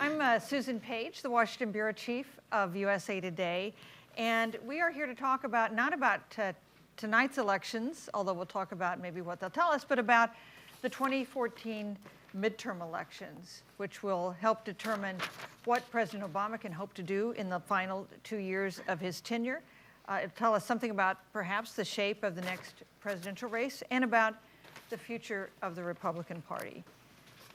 I'm Susan Page, the Washington Bureau Chief of USA Today, and we are here to talk about, not about tonight's elections, although we'll talk about maybe what they'll tell us, but about the 2014 midterm elections, which will help determine what President Obama can hope to do in the final 2 years of his tenure. It'll tell us something about perhaps the shape of the next presidential race and about the future of the Republican Party.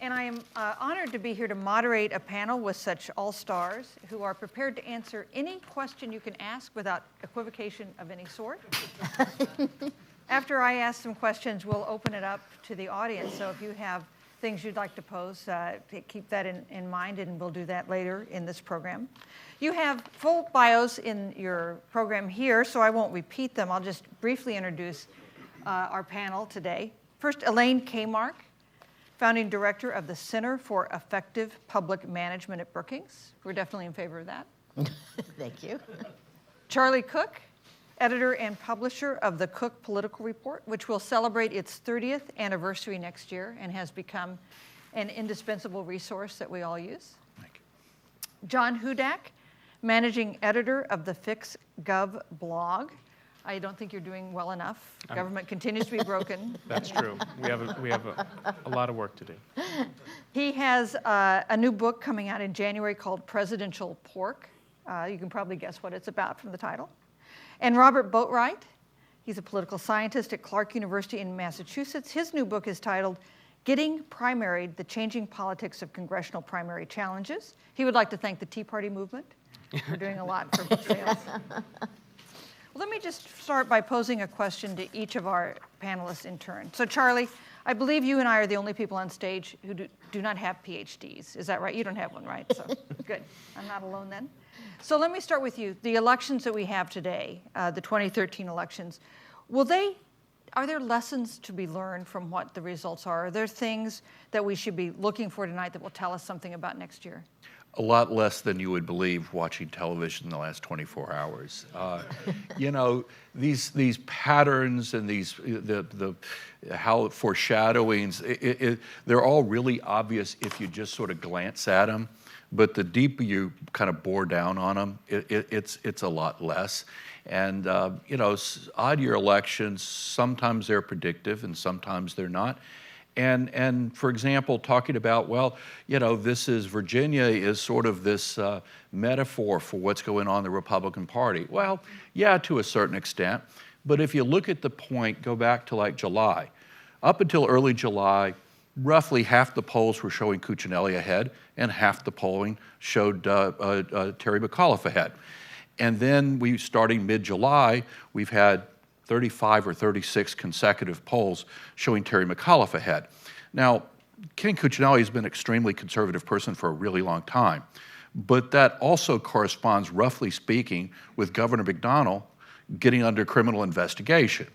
And I am honored to be here to moderate a panel with such all-stars who are prepared to answer any question you can ask without equivocation of any sort. After I ask some questions, we'll open it up to the audience. So if you have things you'd like to pose, keep that in mind, and we'll do that later in this program. You have full bios in your program here, so I won't repeat them. I'll just briefly introduce our panel today. First, Elaine Kmark, founding director of the Center for Effective Public Management at Brookings. We're definitely in favor of that. Thank you. Charlie Cook, editor and publisher of the Cook Political Report, which will celebrate its 30th anniversary next year and has become an indispensable resource that we all use. Thank you. John Hudak, managing editor of the FixGov blog. I don't think you're doing well enough. Government continues to be broken. That's true. We have a lot of work to do. He has a new book coming out in January called Presidential Pork. You can probably guess what it's about from the title. And Robert Boatwright, he's a political scientist at Clark University in Massachusetts. His new book is titled Getting Primaried, The Changing Politics of Congressional Primary Challenges. He would like to thank the Tea Party movement for doing a lot for book sales. Let me just start by posing a question to each of our panelists in turn. So Charlie, I believe you and I are the only people on stage who do not have PhDs. Is that right? You don't have one, right? So good. I'm not alone then. So let me start with you. The elections that we have today, the 2013 elections, are there lessons to be learned from what the results are? Are there things that we should be looking for tonight that will tell us something about next year? A lot less than you would believe watching television in the last 24 hours. You know, these patterns and how foreshadowings, they're all really obvious if you just sort of glance at them. But the deeper you kind of bore down on them, it's a lot less. And you know, odd year elections, sometimes they're predictive and sometimes they're not. And for example, talking about, well, you know, Virginia is sort of this metaphor for what's going on in the Republican Party. Well, yeah, to a certain extent. But if you look at the point, go back to like July. Up until early July, roughly half the polls were showing Cuccinelli ahead and half the polling showed Terry McAuliffe ahead. And then starting mid-July, we've had 35 or 36 consecutive polls showing Terry McAuliffe ahead. Now, Ken Cuccinelli has been an extremely conservative person for a really long time, but that also corresponds, roughly speaking, with Governor McDonnell getting under criminal investigation.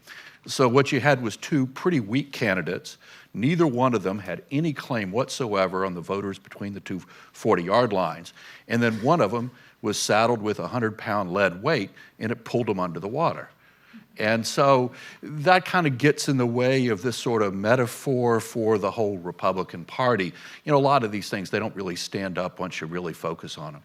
So what you had was two pretty weak candidates. Neither one of them had any claim whatsoever on the voters between the two 40-yard lines. And then one of them was saddled with a 100-pound lead weight, and it pulled him under the water. And so that kind of gets in the way of this sort of metaphor for the whole Republican Party. You know, a lot of these things, they don't really stand up once you really focus on them.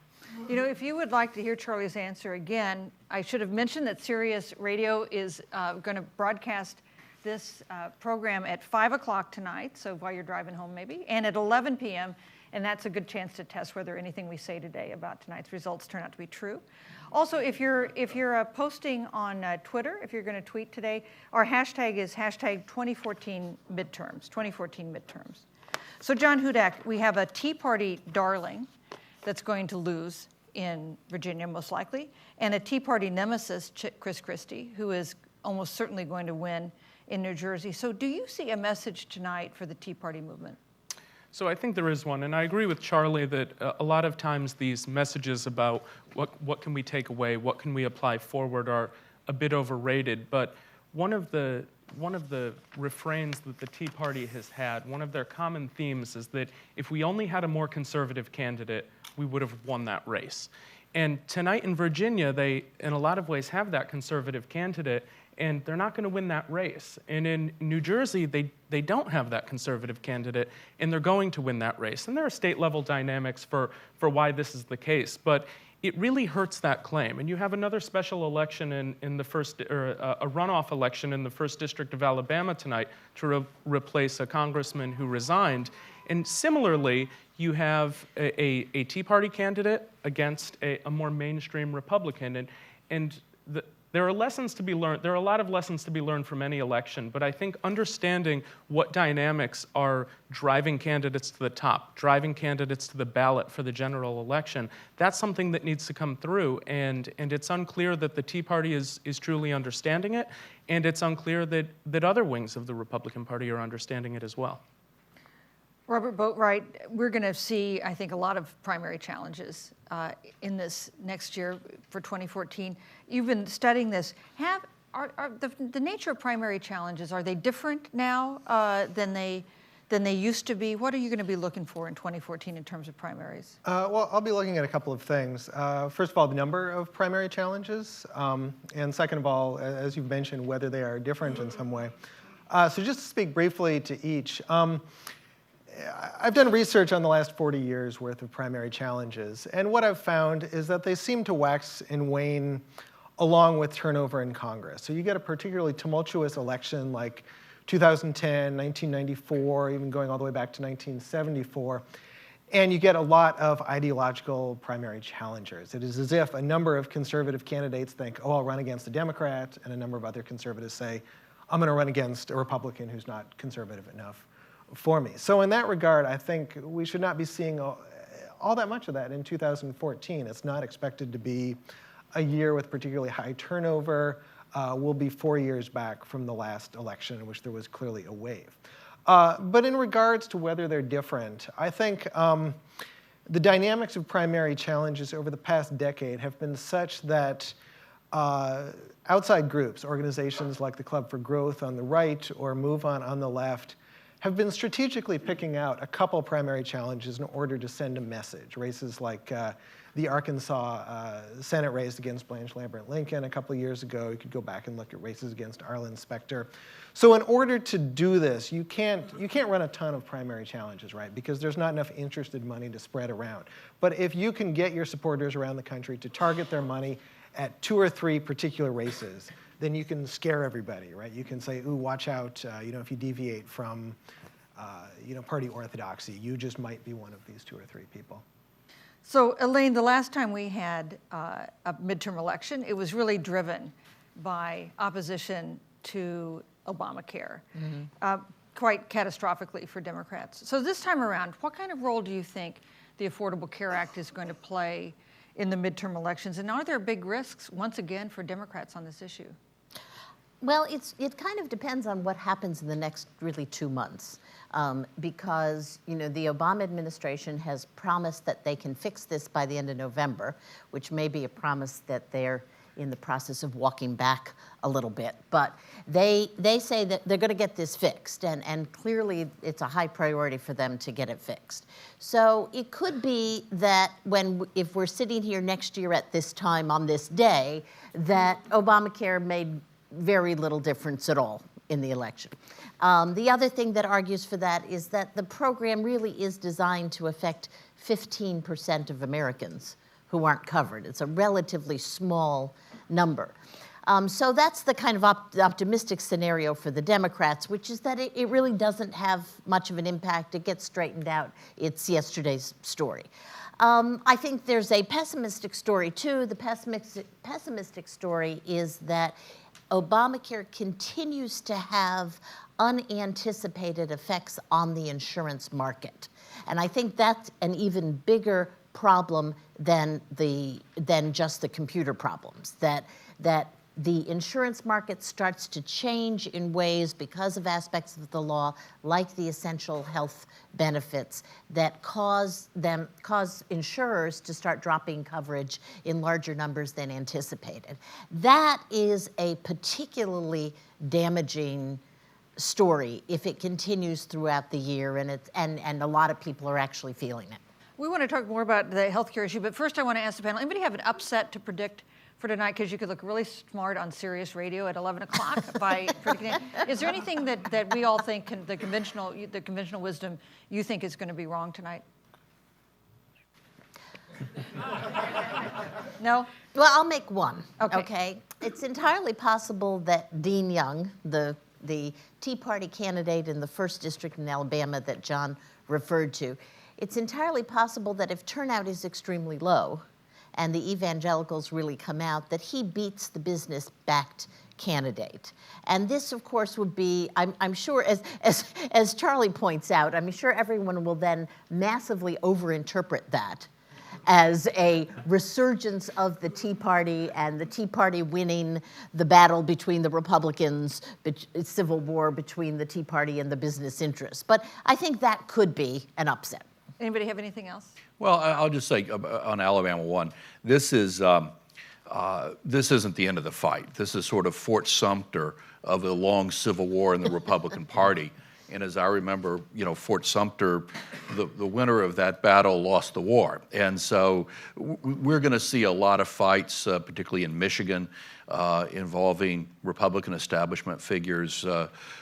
You know, if you would like to hear Charlie's answer again, I should have mentioned that Sirius Radio is going to broadcast this program at 5 o'clock tonight, so while you're driving home maybe, and at 11 p.m., and that's a good chance to test whether anything we say today about tonight's results turn out to be true. Also, if you're posting on Twitter, if you're going to tweet today, our hashtag is hashtag 2014 midterms, 2014 midterms. So John Hudak, we have a Tea Party darling that's going to lose in Virginia most likely, and a Tea Party nemesis, Chris Christie, who is almost certainly going to win in New Jersey. So do you see a message tonight for the Tea Party movement? So I think there is one, and I agree with Charlie that a lot of times these messages about what can we take away, what can we apply forward are a bit overrated. But one of the refrains that the Tea Party has had, one of their common themes is that if we only had a more conservative candidate, we would have won that race. And tonight in Virginia, they, in a lot of ways, have that conservative candidate, and they're not going to win that race. And in New Jersey, they don't have that conservative candidate, and they're going to win that race. And there are state-level dynamics for why this is the case, but it really hurts that claim. And you have another special election in the first, or a runoff election in the 1st District of Alabama tonight to replace a congressman who resigned. And similarly, you have a Tea Party candidate against a more mainstream Republican. And there are lessons to be learned. There are a lot of lessons to be learned from any election, but I think understanding what dynamics are driving candidates to the top, driving candidates to the ballot for the general election, that's something that needs to come through. And it's unclear that the Tea Party is truly understanding it, and it's unclear that other wings of the Republican Party are understanding it as well. Robert Boatwright, we're going to see, I think, a lot of primary challenges in this next year for 2014. You've been studying this. Are the nature of primary challenges, are they different now than they used to be? What are you going to be looking for in 2014 in terms of primaries? Well, I'll be looking at a couple of things. First of all, the number of primary challenges, and second of all, as you've mentioned, whether they are different in some way. So just to speak briefly to each. I've done research on the last 40 years worth of primary challenges, and what I've found is that they seem to wax and wane along with turnover in Congress. So you get a particularly tumultuous election like 2010, 1994, even going all the way back to 1974, and you get a lot of ideological primary challengers. It is as if a number of conservative candidates think, oh, I'll run against a Democrat, and a number of other conservatives say, I'm going to run against a Republican who's not conservative enough for me. So in that regard, I think we should not be seeing all that much of that in 2014. It's not expected to be a year with particularly high turnover. We'll be 4 years back from the last election in which there was clearly a wave. But in regards to whether they're different, I think the dynamics of primary challenges over the past decade have been such that outside groups, organizations like the Club for Growth on the right or Move on the left, have been strategically picking out a couple primary challenges in order to send a message. Races like the Arkansas Senate race against Blanche Lambert Lincoln a couple of years ago. You could go back and look at races against Arlen Specter. So in order to do this, you can't run a ton of primary challenges, right? Because there's not enough interested money to spread around. But if you can get your supporters around the country to target their money at 2 or 3 particular races, then you can scare everybody, right? You can say, ooh, watch out, if you deviate from, party orthodoxy, you just might be one of these 2 or 3 people. So, Elaine, the last time we had a midterm election, it was really driven by opposition to Obamacare, quite catastrophically for Democrats. So this time around, what kind of role do you think the Affordable Care Act is going to play in the midterm elections? And are there big risks, once again, for Democrats on this issue? Well, it kind of depends on what happens in the next really 2 months, because the Obama administration has promised that they can fix this by the end of November, which may be a promise that they're in the process of walking back a little bit. But they say that they're going to get this fixed, and clearly it's a high priority for them to get it fixed. So it could be that if we're sitting here next year at this time on this day, that Obamacare made very little difference at all in the election. The other thing that argues for that is that the program really is designed to affect 15% of Americans who aren't covered. It's a relatively small number. So that's the kind of optimistic scenario for the Democrats, which is that it really doesn't have much of an impact. It gets straightened out. It's yesterday's story. I think there's a pessimistic story, too. The pessimistic story is that Obamacare continues to have unanticipated effects on the insurance market. And I think that's an even bigger problem than just the computer problems, that the insurance market starts to change in ways because of aspects of the law, like the essential health benefits, that cause insurers to start dropping coverage in larger numbers than anticipated. That is a particularly damaging story if it continues throughout the year, and a lot of people are actually feeling it. We want to talk more about the healthcare issue, but first I want to ask the panel, anybody have an upset to predict for tonight because you could look really smart on Sirius Radio at 11 o'clock by predicting it. Is there anything that we all think the conventional wisdom you think is going to be wrong tonight? No? Well, I'll make one. Okay. It's entirely possible that Dean Young, the Tea Party candidate in the 1st District in Alabama that John referred to, it's entirely possible that if turnout is extremely low and the evangelicals really come out, that he beats the business-backed candidate. And this, of course, would be, I'm sure, as Charlie points out, I'm sure everyone will then massively overinterpret that as a resurgence of the Tea Party and the Tea Party winning the battle between the Republicans, civil war between the Tea Party and the business interests. But I think that could be an upset. Anybody have anything else? Well, I'll just say on Alabama 1, this isn't the end of the fight. This is sort of Fort Sumter of the long Civil War in the Republican Party. And as I remember, Fort Sumter, the winner of that battle lost the war. And so we're going to see a lot of fights, particularly in Michigan, involving Republican establishment figures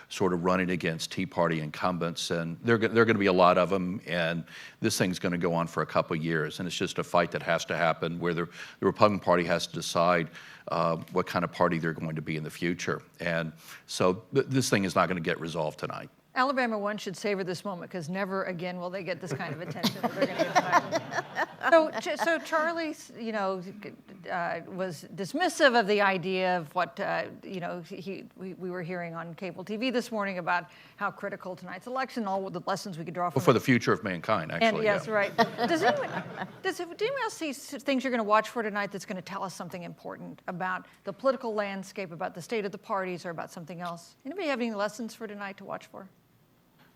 sort of running against Tea Party incumbents. And there are going to be a lot of them. And this thing's going to go on for a couple of years. And it's just a fight that has to happen where the Republican Party has to decide what kind of party they're going to be in the future. And so this thing is not going to get resolved tonight. Alabama 1 should savor this moment because never again will they get this kind of attention that they're going to get tonight. So Charlie, was dismissive of the idea of what, we were hearing on cable TV this morning about how critical tonight's election, all the lessons we could draw from Well, for the future of mankind, actually. And yes, yeah. Right. Does anyone else see things you're going to watch for tonight that's going to tell us something important about the political landscape, about the state of the parties, or about something else? Anybody have any lessons for tonight to watch for?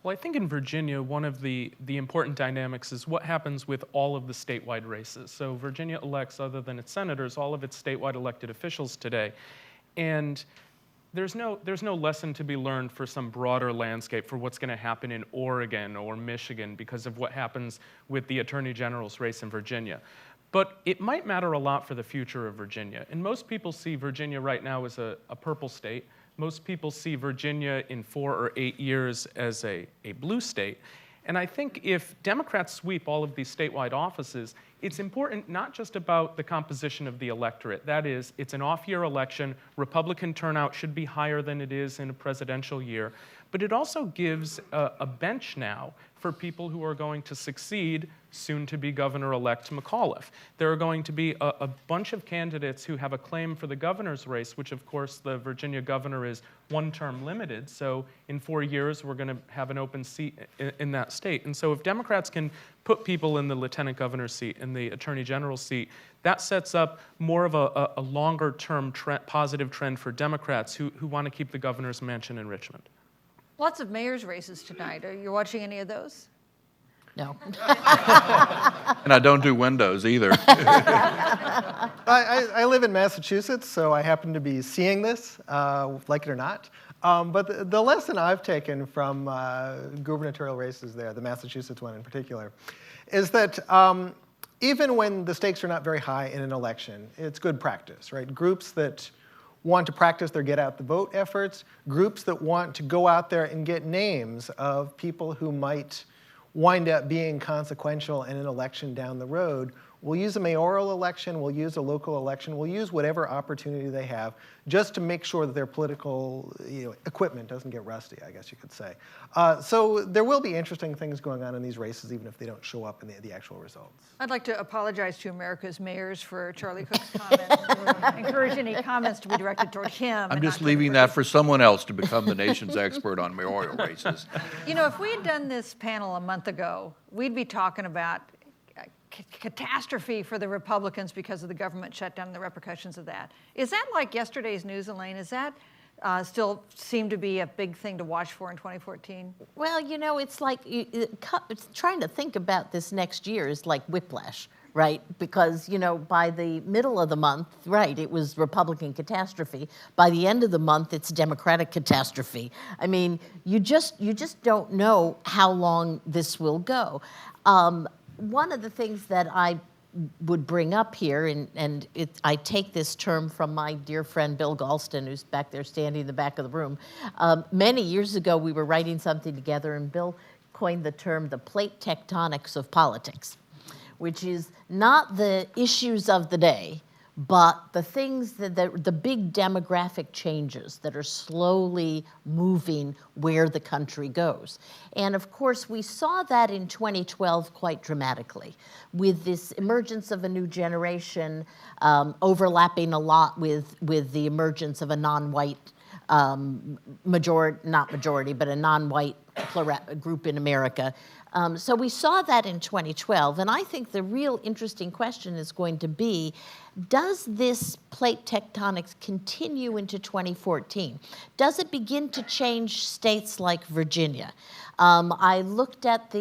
Well, I think in Virginia, one of the important dynamics is what happens with all of the statewide races. So Virginia elects, other than its senators, all of its statewide elected officials today. And there's no lesson to be learned for some broader landscape for what's going to happen in Oregon or Michigan because of what happens with the Attorney General's race in Virginia. But it might matter a lot for the future of Virginia. And most people see Virginia right now as a purple state. Most people see Virginia in 4 or 8 years as a blue state. And I think if Democrats sweep all of these statewide offices, it's important not just about the composition of the electorate. That is, it's an off-year election. Republican turnout should be higher than it is in a presidential year. But it also gives a bench now for people who are going to succeed soon-to-be Governor-elect McAuliffe. There are going to be a bunch of candidates who have a claim for the governor's race, which, of course, the Virginia governor is one-term limited. So in 4 years, we're going to have an open seat in that state. And so if Democrats can put people in the lieutenant governor's seat and the attorney general's seat, that sets up more of a longer-term positive trend for Democrats who want to keep the governor's mansion in Richmond. Lots of mayor's races tonight. Are you watching any of those? No. And I don't do windows either. I live in Massachusetts, so I happen to be seeing this, like it or not. But the lesson I've taken from gubernatorial races there, the Massachusetts one in particular, is that even when the stakes are not very high in an election, it's good practice, right? Groups that want to practice their get-out-the-vote efforts, groups that want to go out there and get names of people who might wind up being consequential in an election down the road. We'll use a mayoral election, we'll use a local election, we'll use whatever opportunity they have just to make sure that their political equipment doesn't get rusty, I guess you could say. So there will be interesting things going on in these races, even if they don't show up in the actual results. I'd like to apologize to America's mayors for Charlie Cook's comments. Encourage any comments to be directed toward him. I'm just leaving that for someone else to become the nation's expert on mayoral races. If we had done this panel a month ago, we'd be talking about catastrophe for the Republicans because of the government shutdown and the repercussions of that. Is that like yesterday's news, Elaine? Is that still seem to be a big thing to watch for in 2014? Well, it's like trying to think about this next year is like whiplash, right? Because, by the middle of the month, right, it was Republican catastrophe. By the end of the month, it's Democratic catastrophe. I mean, you just don't know how long this will go. One of the things that I would bring up here, and I take this term from my dear friend Bill Galston, who's back there standing in the back of the room. Many years ago, we were writing something together, and Bill coined the term the plate tectonics of politics, which is not the issues of the day, but the things the big demographic changes that are slowly moving where the country goes. And of course, we saw that in 2012 quite dramatically, with this emergence of a new generation overlapping a lot with the emergence of a non-white not majority, but a non-white group in America. So we saw that in 2012, and I think the real interesting question is going to be, does this plate tectonics continue into 2014? Does it begin to change states like Virginia? I looked at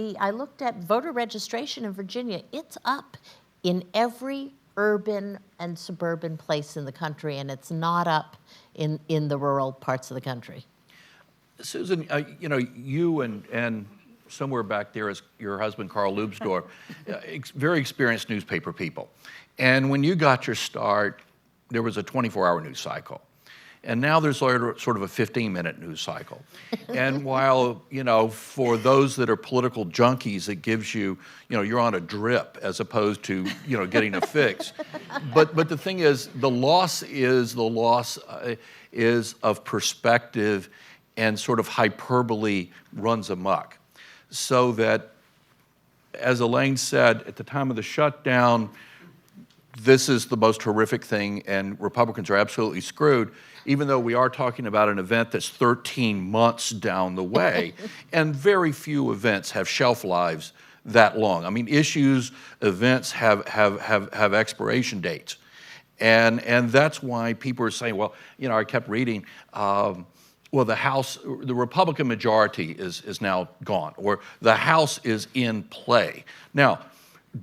voter registration in Virginia. It's up in every urban and suburban place in the country, and it's not up in the rural parts of the country. Susan, you and somewhere back there is your husband, Carl Lubsdorff, very experienced newspaper people. And when you got your start, there was a 24-hour news cycle. And now there's sort of a 15-minute news cycle. And while, for those that are political junkies, it gives you, you're on a drip as opposed to, getting a fix. But the thing is, the loss is of perspective, and sort of hyperbole runs amok. So that, as Elaine said, at the time of the shutdown, this is the most horrific thing, and Republicans are absolutely screwed, even though we are talking about an event that's 13 months down the way, and very few events have shelf lives that long. I mean, events have expiration dates. And that's why people are saying, well, I kept reading, the Republican majority is now gone, or the House is in play. Now,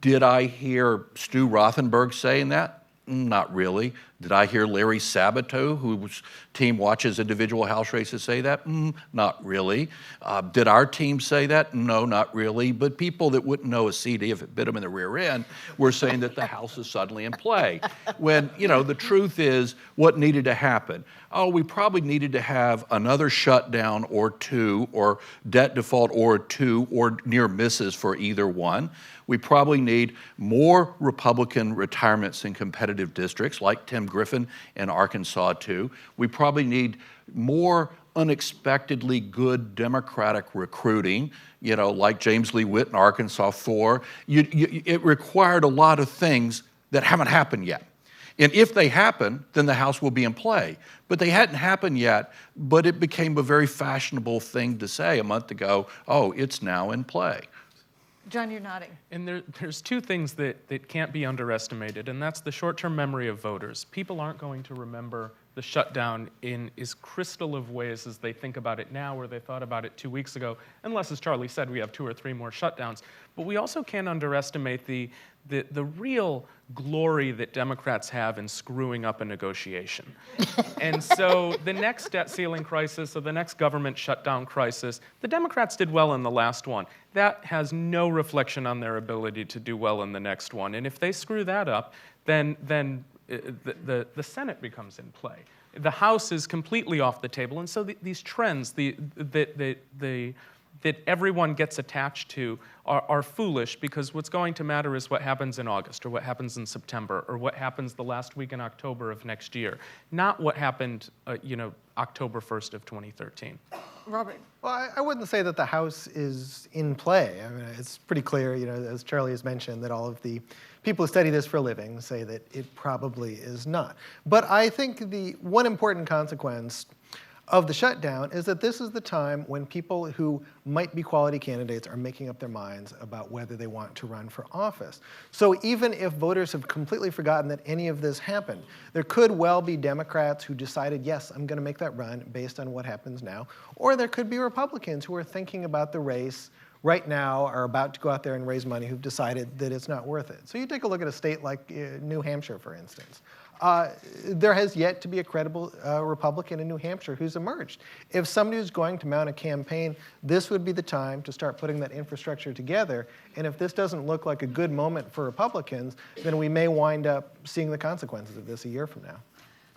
did I hear Stu Rothenberg saying that? Not really. Did I hear Larry Sabato, whose team watches individual House races, say that? Not really. Did our team say that? No, not really. But people that wouldn't know a CD if it bit them in the rear end were saying that the House is suddenly in play. When, the truth is, what needed to happen? Oh, we probably needed to have another shutdown or two, or debt default or two, or near misses for either one. We probably need more Republican retirements in competitive districts, like Tim Griffin in Arkansas, too. We probably need more unexpectedly good Democratic recruiting, like James Lee Witt in Arkansas 4. It required a lot of things that haven't happened yet. And if they happen, then the House will be in play. But they hadn't happened yet, but it became a very fashionable thing to say a month ago, oh, it's now in play. John, you're nodding. And there's two things that can't be underestimated, and that's the short-term memory of voters. People aren't going to remember the shutdown in as crystal of ways as they think about it now or they thought about it 2 weeks ago, unless, as Charlie said, we have 2 or 3 more shutdowns. But we also can't underestimate the real glory that Democrats have in screwing up a negotiation. And so the next debt ceiling crisis or the next government shutdown crisis, the Democrats did well in the last one. That has no reflection on their ability to do well in the next one. And if they screw that up, then the Senate becomes in play. The House is completely off the table. And so these trends that everyone gets attached to are foolish, because what's going to matter is what happens in August or what happens in September or what happens the last week in October of next year, not what happened October 1st of 2013. Robert. Well, I wouldn't say that the House is in play. I mean, it's pretty clear, as Charlie has mentioned, that all of the people who study this for a living say that it probably is not. But I think the one important consequence of the shutdown is that this is the time when people who might be quality candidates are making up their minds about whether they want to run for office. So even if voters have completely forgotten that any of this happened, there could well be Democrats who decided, yes, I'm going to make that run based on what happens now. Or there could be Republicans who are thinking about the race right now, are about to go out there and raise money, who've decided that it's not worth it. So you take a look at a state like New Hampshire, for instance. There has yet to be a credible Republican in New Hampshire who's emerged. If somebody was going to mount a campaign, this would be the time to start putting that infrastructure together. And if this doesn't look like a good moment for Republicans, then we may wind up seeing the consequences of this a year from now.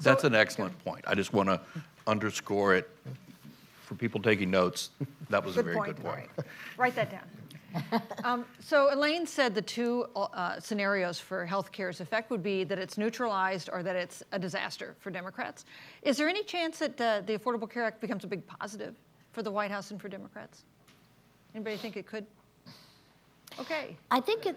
That's an excellent point. I just want to underscore it for people taking notes. That was a very good point. Right. Write that down. So Elaine said the two scenarios for healthcare's effect would be that it's neutralized or that it's a disaster for Democrats. Is there any chance that the Affordable Care Act becomes a big positive for the White House and for Democrats? Anybody think it could? Okay. I think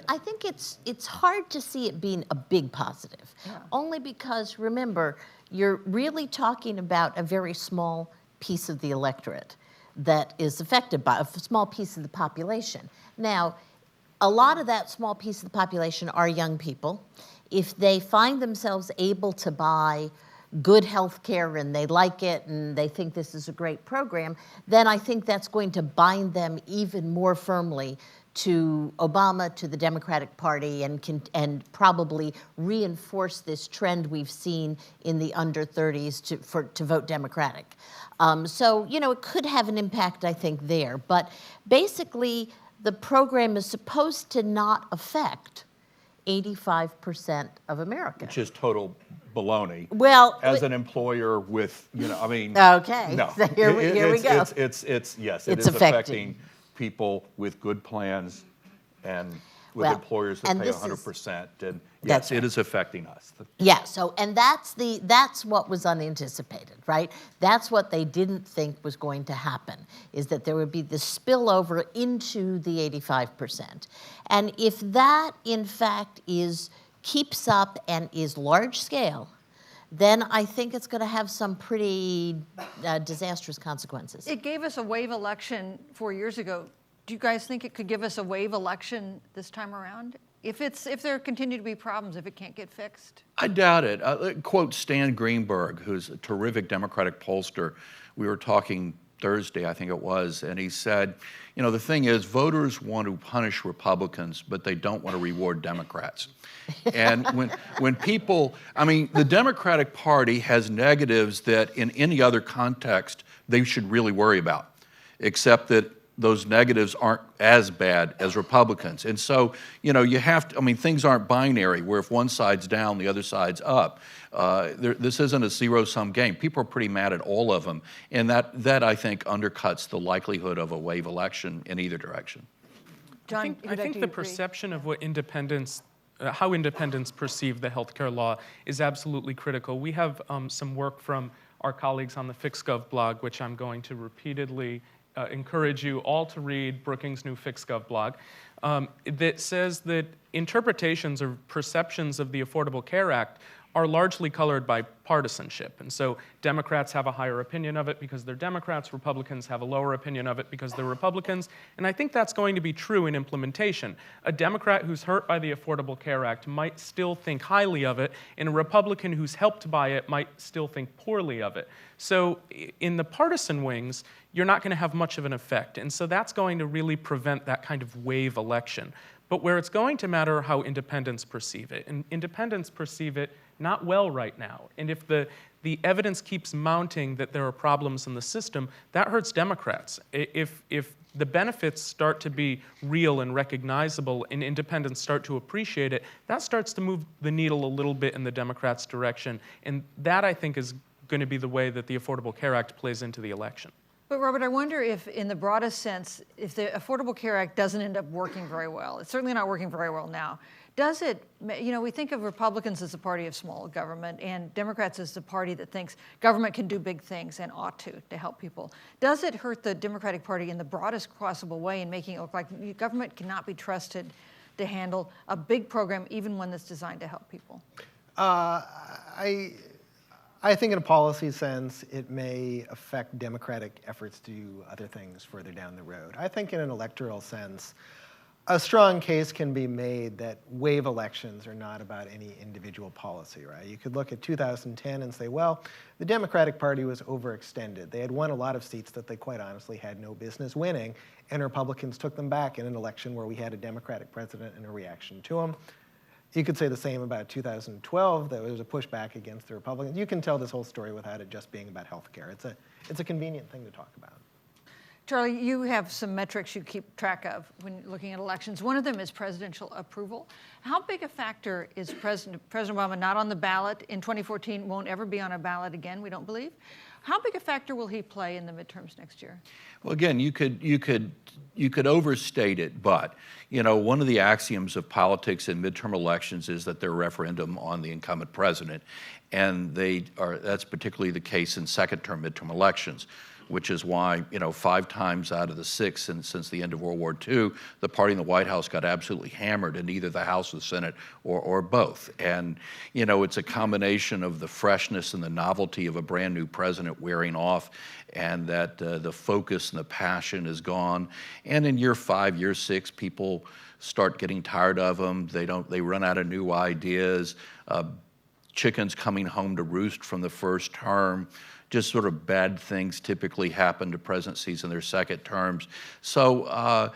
it's hard to see it being a big positive, only because, remember, you're really talking about a very small piece of the electorate that is affected by, a small piece of the population. Now, a lot of that small piece of the population are young people. If they find themselves able to buy good health care and they like it and they think this is a great program, then I think that's going to bind them even more firmly to Obama, to the Democratic Party, and probably reinforce this trend we've seen in the under 30s to vote Democratic. So, you know, it could have an impact, I think, there. But basically, the program is supposed to not affect 85% of America. Which is total baloney. Well, as an employer with, I mean. Okay, no. so here we go. It's yes, It's it is affecting people with good plans and with Well, employers that and pay this is- 100%. And That's yes, it is affecting us. Yeah, so, and that's what was unanticipated, right? That's what they didn't think was going to happen, is that there would be this spillover into the 85%. And if that, in fact, keeps up and is large scale, then I think it's going to have some pretty disastrous consequences. It gave us a wave election 4 years ago. Do you guys think it could give us a wave election this time around? If there continue to be problems, if it can't get fixed? I doubt it. Quote Stan Greenberg, who's a terrific Democratic pollster. We were talking Thursday, I think it was, and he said, the thing is, voters want to punish Republicans, but they don't want to reward Democrats. And when people, the Democratic Party has negatives that in any other context they should really worry about, except that those negatives aren't as bad as Republicans. And so, you have to, things aren't binary, where if one side's down, the other side's up. This isn't a zero-sum game. People are pretty mad at all of them. And that I think, undercuts the likelihood of a wave election in either direction. John, I think the perception of what how independents perceive the healthcare law is absolutely critical. We have some work from our colleagues on the FixGov blog, which I'm going to repeatedly encourage you all to read, Brookings' new FixGov blog, that says that interpretations or perceptions of the Affordable Care Act are largely colored by partisanship. And so Democrats have a higher opinion of it because they're Democrats, Republicans have a lower opinion of it because they're Republicans, and I think that's going to be true in implementation. A Democrat who's hurt by the Affordable Care Act might still think highly of it, and a Republican who's helped by it might still think poorly of it. So in the partisan wings, you're not going to have much of an effect, and so that's going to really prevent that kind of wave election. But where it's going to matter how independents perceive it, and independents perceive it not well right now. And if the evidence keeps mounting that there are problems in the system, that hurts Democrats. If the benefits start to be real and recognizable and independents start to appreciate it, that starts to move the needle a little bit in the Democrats' direction. And that, I think, is going to be the way that the Affordable Care Act plays into the election. But Robert, I wonder if, in the broadest sense, if the Affordable Care Act doesn't end up working very well, it's certainly not working very well now, does it, we think of Republicans as a party of small government and Democrats as the party that thinks government can do big things and ought to help people. Does it hurt the Democratic Party in the broadest possible way in making it look like government cannot be trusted to handle a big program, even one that's designed to help people? I think in a policy sense, it may affect Democratic efforts to do other things further down the road. I think in an electoral sense, a strong case can be made that wave elections are not about any individual policy, right? You could look at 2010 and say, well, the Democratic Party was overextended. They had won a lot of seats that they quite honestly had no business winning, and Republicans took them back in an election where we had a Democratic president and a reaction to him. You could say the same about 2012, that there was a pushback against the Republicans. You can tell this whole story without it just being about health care. It's a convenient thing to talk about. Charlie, you have some metrics you keep track of when looking at elections. One of them is presidential approval. How big a factor is President Obama not on the ballot in 2014, won't ever be on a ballot again, we don't believe? How big a factor will he play in the midterms next year? Well, again, you could overstate it, but one of the axioms of politics in midterm elections is that they're a referendum on the incumbent president, and that's particularly the case in second-term midterm elections, which is why 5 times out of the 6 since the end of World War II, the party in the White House got absolutely hammered in either the House or the Senate or both. And it's a combination of the freshness and the novelty of a brand new president wearing off, and that the focus and the passion is gone. And in year 5, year 6, people start getting tired of them. They run out of new ideas. Chickens coming home to roost from the first term. Just sort of bad things typically happen to presidencies in their second terms. So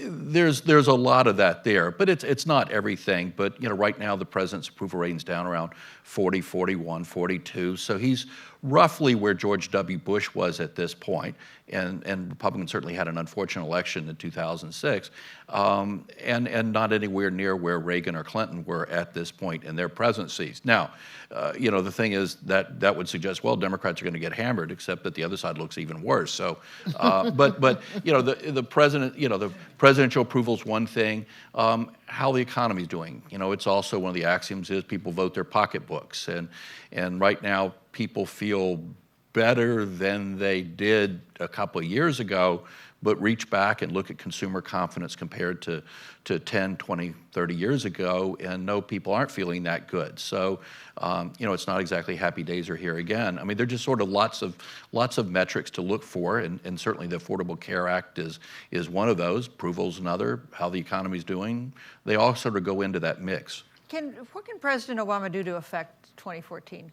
there's a lot of that there, but it's not everything. But right now the president's approval rating's down around 40, 41, 42. So he's roughly where George W. Bush was at this point, and Republicans certainly had an unfortunate election in 2006, and not anywhere near where Reagan or Clinton were at this point in their presidencies. Now, the thing is that would suggest, well, Democrats are going to get hammered, except that the other side looks even worse. So, but the president, the presidential approval is one thing. How the economy is doing, it's also one of the axioms is people vote their pocketbooks, and right now people feel better than they did a couple of years ago, but reach back and look at consumer confidence compared to 10, 20, 30 years ago, and no, people aren't feeling that good. So, it's not exactly happy days are here again. I mean, there are just sort of lots of metrics to look for, and certainly the Affordable Care Act is one of those. Approval's another. How the economy's doing. They all sort of go into that mix. What can President Obama do to affect 2014?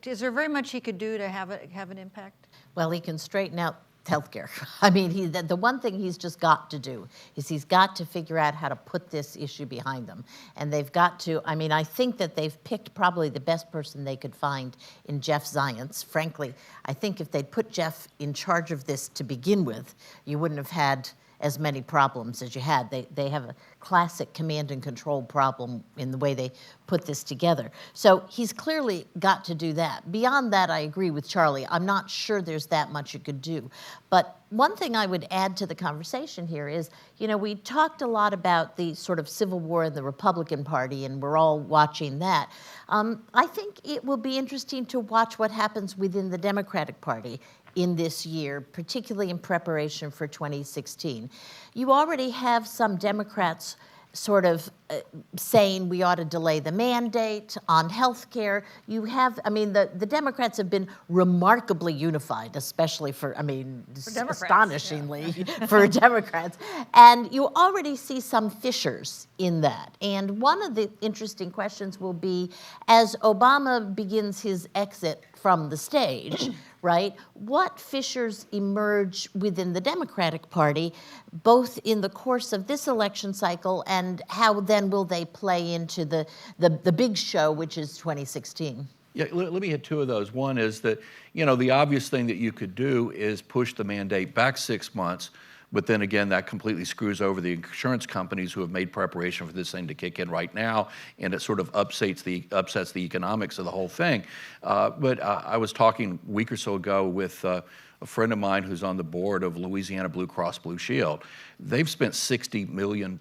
Is there very much he could do to have an impact? Well, he can straighten out healthcare. I mean, the one thing he's just got to do is he's got to figure out how to put this issue behind them. And they've got to, I think that they've picked probably the best person they could find in Jeff Zients. Frankly, I think if they'd put Jeff in charge of this to begin with, you wouldn't have had as many problems as you had. They have a classic command and control problem in the way they put this together. So he's clearly got to do that. Beyond that, I agree with Charlie. I'm not sure there's that much you could do. But one thing I would add to the conversation here is, we talked a lot about the sort of civil war in the Republican Party, and we're all watching that. I think it will be interesting to watch what happens within the Democratic Party in this year, particularly in preparation for 2016. You already have some Democrats sort of saying we ought to delay the mandate on health care. You have, the Democrats have been remarkably unified, especially for astonishingly for Democrats. And you already see some fissures in that. And one of the interesting questions will be, as Obama begins his exit from the stage, right, what fissures emerge within the Democratic Party, both in the course of this election cycle and how then will they play into the big show, which is 2016? Yeah, let me hit 2 of those. One is that, the obvious thing that you could do is push the mandate back 6 months, but then again, that completely screws over the insurance companies who have made preparation for this thing to kick in right now, and it sort of upsets the economics of the whole thing. But I was talking a week or so ago with a friend of mine who's on the board of Louisiana Blue Cross Blue Shield. They've spent $60 million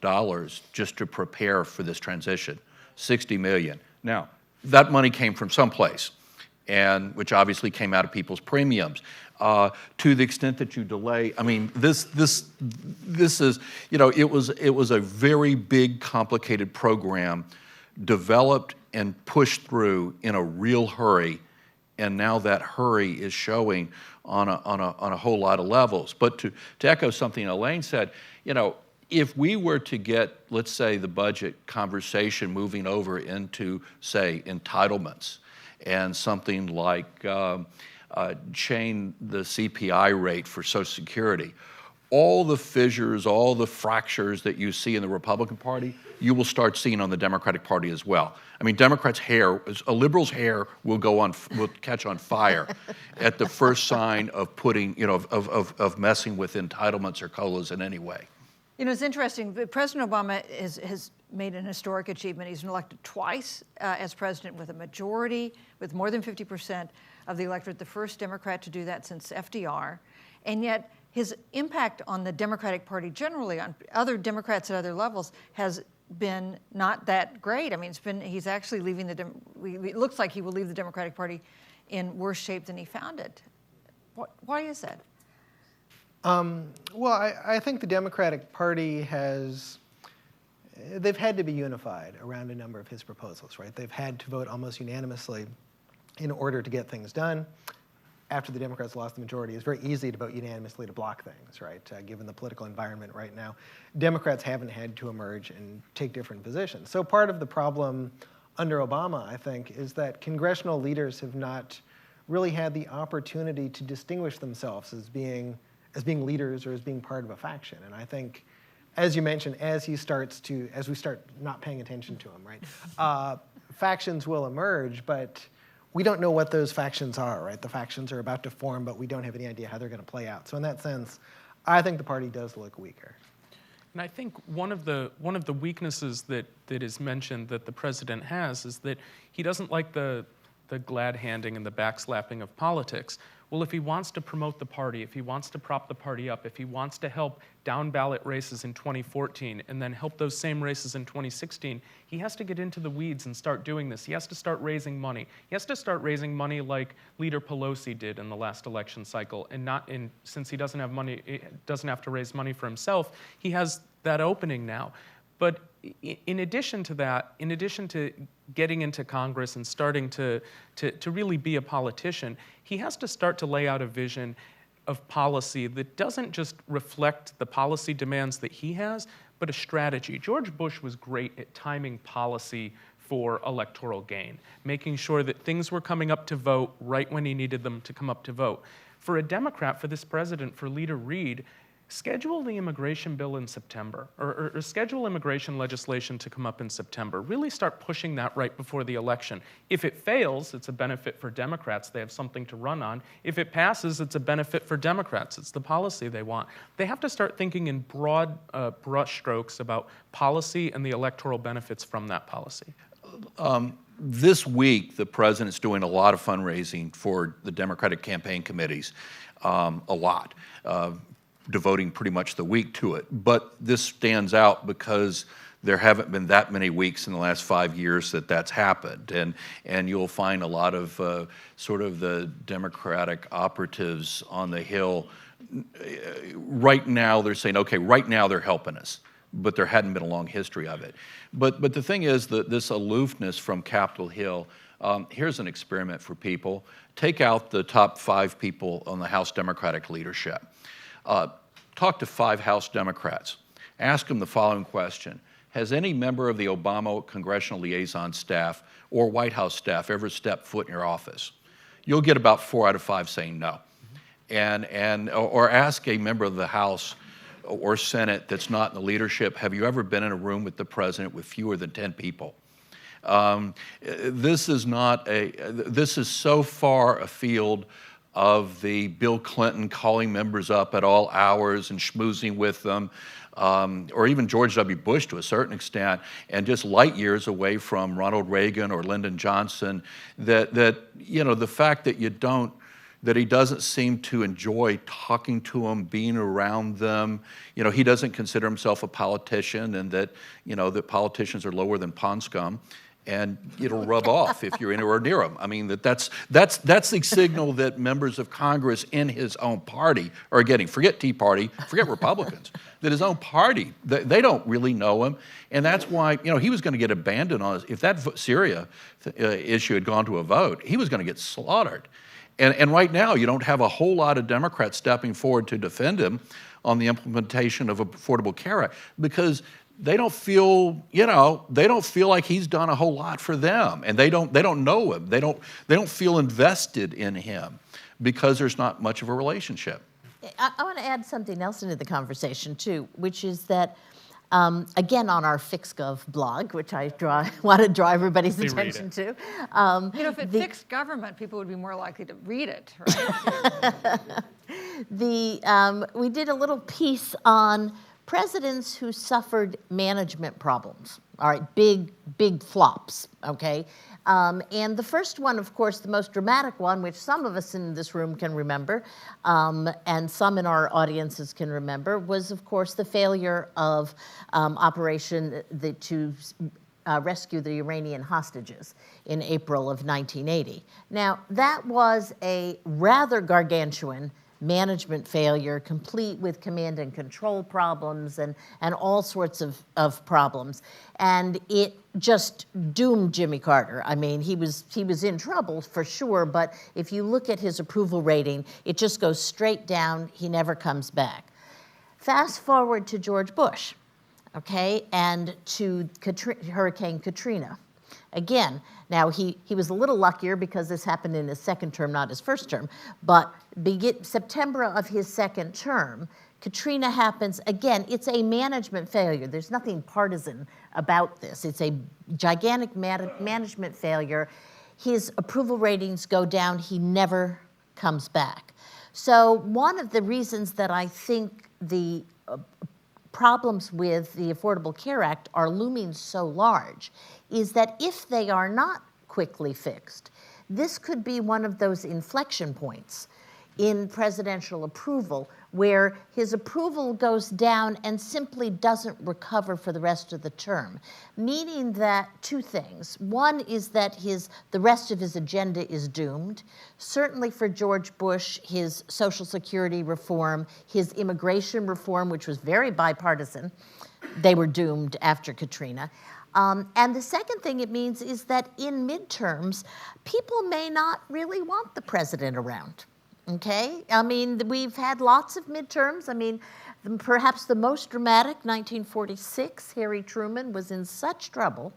just to prepare for this transition. $60 million. Now, that money came from someplace, and which obviously came out of people's premiums. To the extent that you delay, this is, it was a very big, complicated program developed and pushed through in a real hurry, and now that hurry is showing on a whole lot of levels. But to echo something Elaine said, if we were to get, let's say, the budget conversation moving over into, say, entitlements and something like chain the CPI rate for Social Security, all the fissures, all the fractures that you see in the Republican Party, you will start seeing on the Democratic Party as well. I mean, Democrats' hair, a liberal's hair will catch on fire at the first sign of putting, of messing with entitlements or COLAs in any way. You know, it's interesting. President Obama has made an historic achievement. He's been elected twice as president with a majority, with more than 50% of the electorate, the first Democrat to do that since FDR. And yet, his impact on the Democratic Party generally, on other Democrats at other levels, has been not that great. I mean, he's actually leaving it looks like he will leave the Democratic Party in worse shape than he found it. Why is that? Well, I think the Democratic Party they've had to be unified around a number of his proposals, right? They've had to vote almost unanimously in order to get things done. After the Democrats lost the majority, it's very easy to vote unanimously to block things, right? Given the political environment right now, Democrats haven't had to emerge and take different positions. So part of the problem under Obama, I think, is that congressional leaders have not really had the opportunity to distinguish themselves as being leaders or as being part of a faction. And I think, as you mentioned, as we start not paying attention to him, right? Factions will emerge, but we don't know what those factions are, right? The factions are about to form, but we don't have any idea how they're going to play out. So in that sense, I think the party does look weaker. And I think one of the weaknesses that is mentioned that the president has is that he doesn't like the glad handing and the backslapping of politics. Well, if he wants to promote the party, if he wants to prop the party up, if he wants to help down ballot races in 2014 and then help those same races in 2016, he has to get into the weeds and start doing this. He has to start raising money. He has to start raising money like Leader Pelosi did in the last election cycle, and since he doesn't have money, doesn't have to raise money for himself, he has that opening now. But in addition to that, in addition to getting into Congress and starting to really be a politician, he has to start to lay out a vision of policy that doesn't just reflect the policy demands that he has, but a strategy. George Bush was great at timing policy for electoral gain, making sure that things were coming up to vote right when he needed them to come up to vote. For a Democrat, for this president, for Leader Reid, schedule the immigration bill in September, or schedule immigration legislation to come up in September. Really start pushing that right before the election. If it fails, it's a benefit for Democrats. They have something to run on. If it passes, it's a benefit for Democrats. It's the policy they want. They have to start thinking in broad brush strokes about policy and the electoral benefits from that policy. This week, the president's doing a lot of fundraising for the Democratic campaign committees, a lot. Devoting pretty much the week to it. But this stands out because there haven't been that many weeks in the last 5 years that's happened. And you'll find a lot of sort of the Democratic operatives on the Hill. Right now, they're saying, okay, right now they're helping us. But there hadn't been a long history of it. But the thing is that this aloofness from Capitol Hill, here's an experiment for people. Take out the top 5 people on the House Democratic leadership. Talk to 5 House Democrats. Ask them the following question. Has any member of the Obama Congressional Liaison staff or White House staff ever stepped foot in your office? You'll get about 4 out of 5 saying no. Or ask a member of the House or Senate that's not in the leadership, have you ever been in a room with the president with fewer than 10 people? This is so far afield of the Bill Clinton calling members up at all hours and schmoozing with them, or even George W. Bush to a certain extent, and just light years away from Ronald Reagan or Lyndon Johnson, that the fact that he doesn't seem to enjoy talking to them, being around them, he doesn't consider himself a politician, and that politicians are lower than pond scum. And it'll rub off if you're anywhere near him. I mean, that's the signal that members of Congress in his own party are getting. Forget Tea Party, forget Republicans. That his own party, they don't really know him, and that's why he was going to get abandoned on. If that Syria issue had gone to a vote, he was going to get slaughtered. And right now, you don't have a whole lot of Democrats stepping forward to defend him on the implementation of Affordable Care Act because they don't feel like he's done a whole lot for them, and they don't know him. They don't feel invested in him because there's not much of a relationship. I want to add something else into the conversation too, which is that, again, on our FixGov blog, which I want to draw everybody's We read attention to. If it fixed government, people would be more likely to read it, right? We did a little piece on presidents who suffered management problems. All right, big flops, okay? And the first one, of course, the most dramatic one, which some of us in this room can remember, and some in our audiences can remember, was, of course, the failure of Operation to rescue the Iranian hostages in April of 1980. Now, that was a rather gargantuan management failure, complete with command and control problems and all sorts of problems. And it just doomed Jimmy Carter. I mean, he was in trouble for sure, but if you look at his approval rating, it just goes straight down. He never comes back. Fast forward to George Bush, okay, and to Hurricane Katrina. Again, now he was a little luckier because this happened in his second term, not his first term, but September of his second term, Katrina happens. Again, it's a management failure. There's nothing partisan about this. It's a gigantic management failure. His approval ratings go down. He never comes back. So one of the reasons that I think the problems with the Affordable Care Act are looming so large is that if they are not quickly fixed, this could be one of those inflection points in presidential approval where his approval goes down and simply doesn't recover for the rest of the term, meaning that two things. One is that the rest of his agenda is doomed. Certainly for George Bush, his Social Security reform, his immigration reform, which was very bipartisan, they were doomed after Katrina. And the second thing it means is that in midterms, people may not really want the president around. Okay, I mean, we've had lots of midterms. I mean, perhaps the most dramatic, 1946, Harry Truman was in such trouble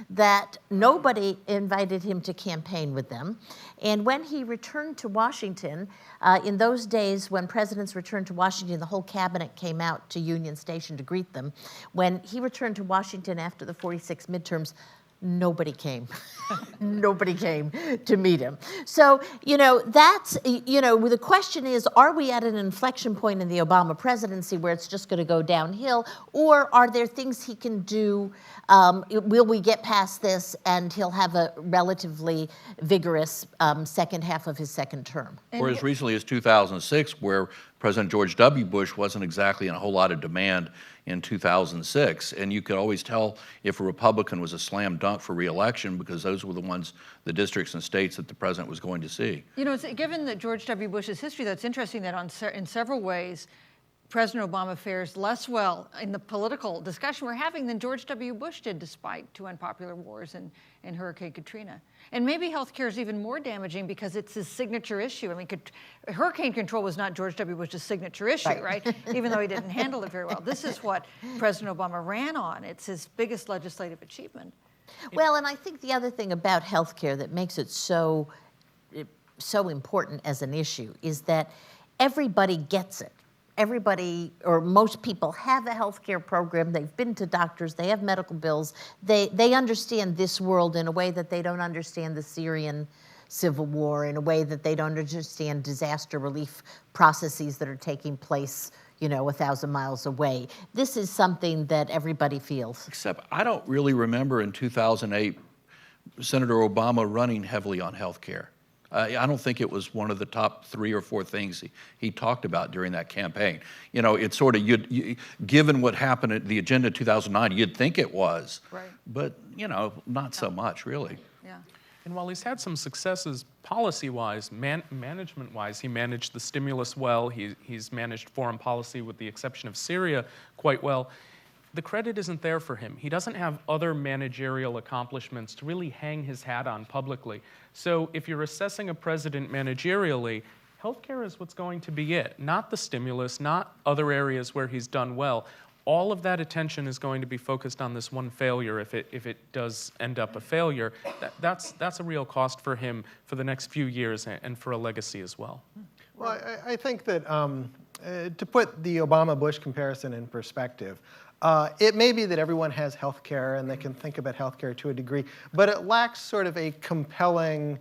that nobody invited him to campaign with them. And when he returned to Washington, in those days when presidents returned to Washington, the whole cabinet came out to Union Station to greet them. When he returned to Washington after the 46 midterms, nobody came. Nobody came to meet him. So, that's, the question is, are we at an inflection point in the Obama presidency where it's just going to go downhill, or are there things he can do? Will we get past this and he'll have a relatively vigorous second half of his second term? Or as recently as 2006, where President George W. Bush wasn't exactly in a whole lot of demand in 2006, and you could always tell if a Republican was a slam dunk for re-election because those were the districts and states that the president was going to see. Given that George W. Bush's history, that's interesting that in several ways, President Obama fares less well in the political discussion we're having than George W. Bush did, despite two unpopular wars and Hurricane Katrina. And maybe healthcare is even more damaging because it's his signature issue. I mean, hurricane control was not George W. Bush's signature issue, right? Even though he didn't handle it very well. This is what President Obama ran on. It's his biggest legislative achievement. Well, and I think the other thing about healthcare that makes it so important as an issue is that everybody gets it. Everybody, or most people, have a health care program. They've been to doctors. They have medical bills. They understand this world in a way that they don't understand the Syrian civil war, in a way that they don't understand disaster relief processes that are taking place, 1,000 miles away. This is something that everybody feels. Except I don't really remember in 2008 Senator Obama running heavily on health care. I don't think it was one of the top 3 or 4 things he talked about during that campaign. It's sort of, given what happened at the agenda in 2009, you'd think it was. Right. But, not so much, really. Yeah. And while he's had some successes policy-wise, management-wise, he managed the stimulus well, he's managed foreign policy with the exception of Syria quite well, the credit isn't there for him. He doesn't have other managerial accomplishments to really hang his hat on publicly. So if you're assessing a president managerially, healthcare is what's going to be it, not the stimulus, not other areas where he's done well. All of that attention is going to be focused on this one failure if it does end up a failure. That's a real cost for him for the next few years and for a legacy as well. Well, I think that to put the Obama-Bush comparison in perspective, it may be that everyone has health care and they can think about health care to a degree, but it lacks sort of a compelling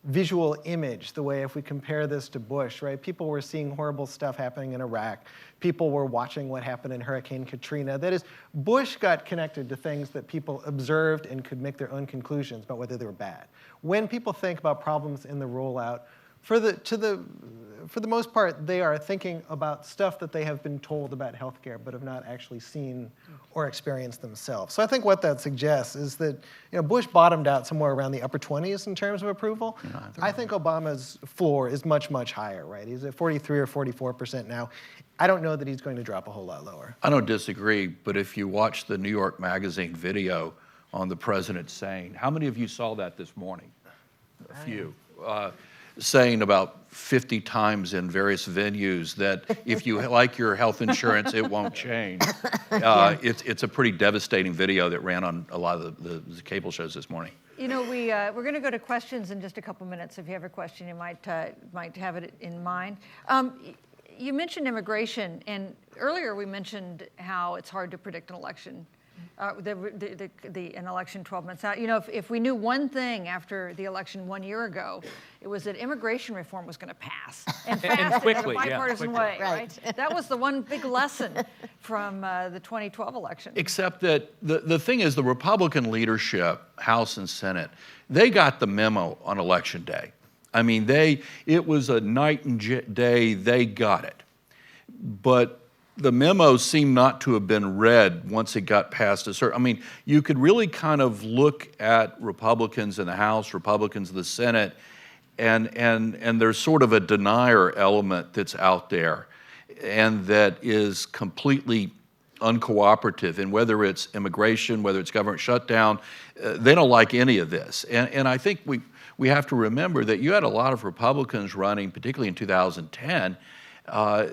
visual image, the way if we compare this to Bush, right? People were seeing horrible stuff happening in Iraq. People were watching what happened in Hurricane Katrina. That is, Bush got connected to things that people observed and could make their own conclusions about whether they were bad. When people think about problems in the rollout, for the most part, they are thinking about stuff that they have been told about healthcare but have not actually seen or experienced themselves. So I think what that suggests is that Bush bottomed out somewhere around the upper 20s in terms of approval. I think Obama's floor is much, much higher, right? He's at 43 or 44% now. I don't know that he's going to drop a whole lot lower. I don't disagree, but if you watch the New York Magazine video on the president saying, how many of you saw that this morning? A few. Saying about 50 times in various venues that if you like your health insurance, it won't change. It's a pretty devastating video that ran on a lot of the cable shows this morning. We're going to go to questions in just a couple minutes. If you have a question, you might have it in mind. You mentioned immigration, and earlier we mentioned how it's hard to predict an election. An election 12 months out. If we knew one thing after the election 1 year ago, it was that immigration reform was going to pass and fast quickly, in a bipartisan way. Right. That was the one big lesson from the 2012 election. Except that the thing is, the Republican leadership, House and Senate, they got the memo on Election Day. I mean, it was a night and day. They got it, but the memo seemed not to have been read once it got past a certain. I mean, you could really kind of look at Republicans in the House, Republicans in the Senate, and there's sort of a denier element that's out there, and that is completely uncooperative. And whether it's immigration, whether it's government shutdown, they don't like any of this. And I think we have to remember that you had a lot of Republicans running, particularly in 2010.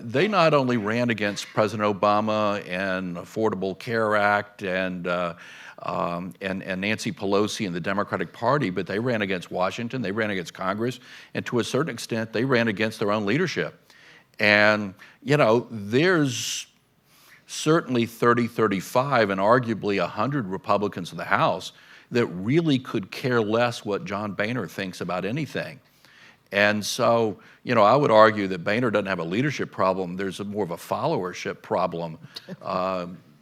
They not only ran against President Obama and Affordable Care Act and Nancy Pelosi and the Democratic Party, but they ran against Washington, they ran against Congress, and to a certain extent, they ran against their own leadership. And, there's certainly 30, 35, and arguably 100 Republicans in the House that really could care less what John Boehner thinks about anything. And so, I would argue that Boehner doesn't have a leadership problem. There's more of a followership problem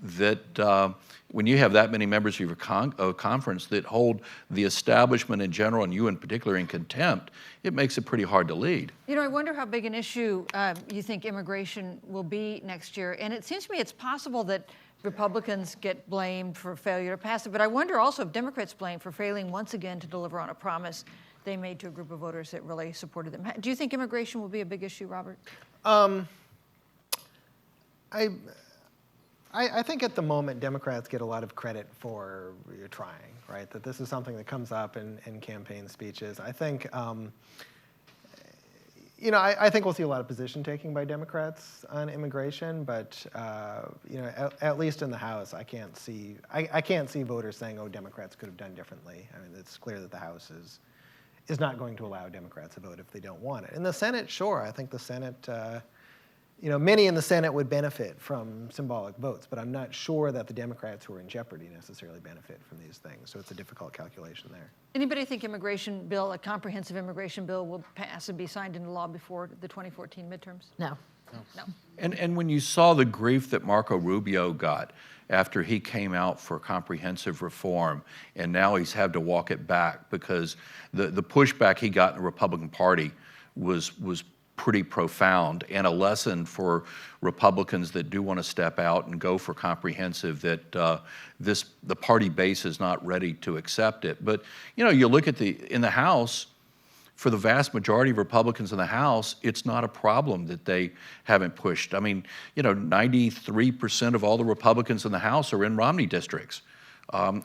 that when you have that many members of your conference that hold the establishment in general, and you in particular, in contempt, it makes it pretty hard to lead. I wonder how big an issue you think immigration will be next year. And it seems to me it's possible that Republicans get blamed for failure to pass it, but I wonder also if Democrats blamed for failing once again to deliver on a promise they made to a group of voters that really supported them. Do you think immigration will be a big issue, Robert? I think at the moment Democrats get a lot of credit for trying, right? That this is something that comes up in campaign speeches. I think, I think we'll see a lot of position taking by Democrats on immigration, but at least in the House, I can't see voters saying, "Oh, Democrats could have done differently." I mean, it's clear that the House is not going to allow Democrats to vote if they don't want it. In the Senate, sure, I think the Senate, many in the Senate would benefit from symbolic votes, but I'm not sure that the Democrats who are in jeopardy necessarily benefit from these things, so it's a difficult calculation there. Anybody think a comprehensive immigration bill will pass and be signed into law before the 2014 midterms? No. No. And when you saw the grief that Marco Rubio got after he came out for comprehensive reform, and now he's had to walk it back because the pushback he got in the Republican Party was pretty profound, and a lesson for Republicans that do want to step out and go for comprehensive, that the party base is not ready to accept it. But you look at in the House, for the vast majority of Republicans in the House, it's not a problem that they haven't pushed. I mean, 93% of all the Republicans in the House are in Romney districts.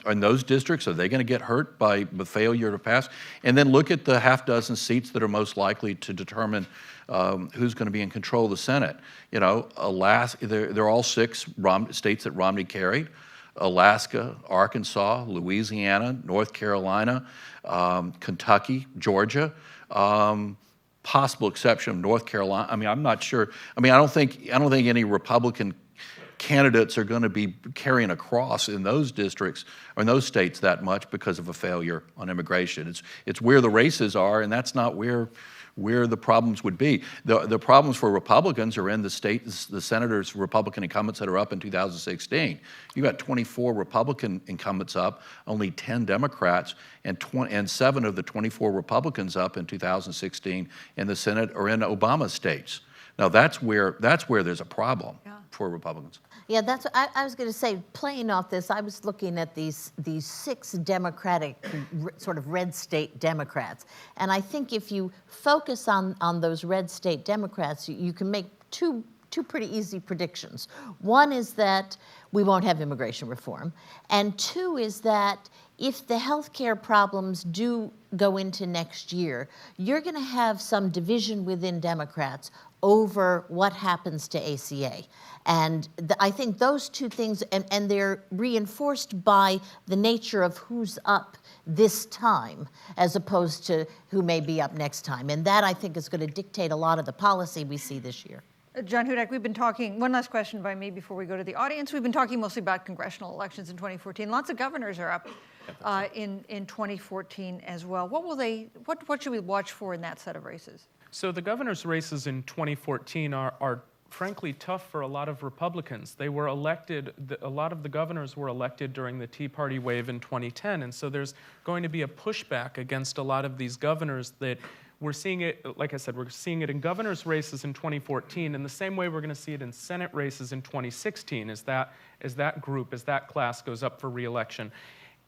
In those districts, are they going to get hurt by the failure to pass? And then look at the half dozen seats that are most likely to determine who's going to be in control of the Senate. Alaska, they're all 6 states that Romney carried: Alaska, Arkansas, Louisiana, North Carolina, Kentucky, Georgia, possible exception of North Carolina. I mean, I'm not sure. I mean, I don't think any Republican candidates are going to be carrying a cross in those districts or in those states that much because of a failure on immigration. It's where the races are, and that's not where the problems would be. The problems for Republicans are in the states, the senators, Republican incumbents that are up in 2016. You got 24 Republican incumbents up, only 10 Democrats, and 7 of the 24 Republicans up in 2016 in the Senate are in Obama states. Now that's where there's a problem for Republicans. Yeah, that's what I was going to say. Playing off this, I was looking at these 6 Democratic, sort of red state Democrats, and I think if you focus on those red state Democrats, you can make two pretty easy predictions. One is that we won't have immigration reform, and 2 is that if the healthcare problems do go into next year, you're going to have some division within Democrats over what happens to ACA. And I think those 2 things, and they're reinforced by the nature of who's up this time as opposed to who may be up next time. And that, I think, is going to dictate a lot of the policy we see this year. John Hudak, we've been talking, one last question by me before we go to the audience. We've been talking mostly about congressional elections in 2014. Lots of governors are up in 2014 as well. What should we watch for in that set of races? So the governor's races in 2014 are frankly tough for a lot of Republicans. They were elected, a lot of the governors were elected during the Tea Party wave in 2010, and so there's going to be a pushback against a lot of these governors that we're seeing it, like I said, we're seeing it in governor's races in 2014, in the same way we're going to see it in Senate races in 2016 as that class goes up for re-election.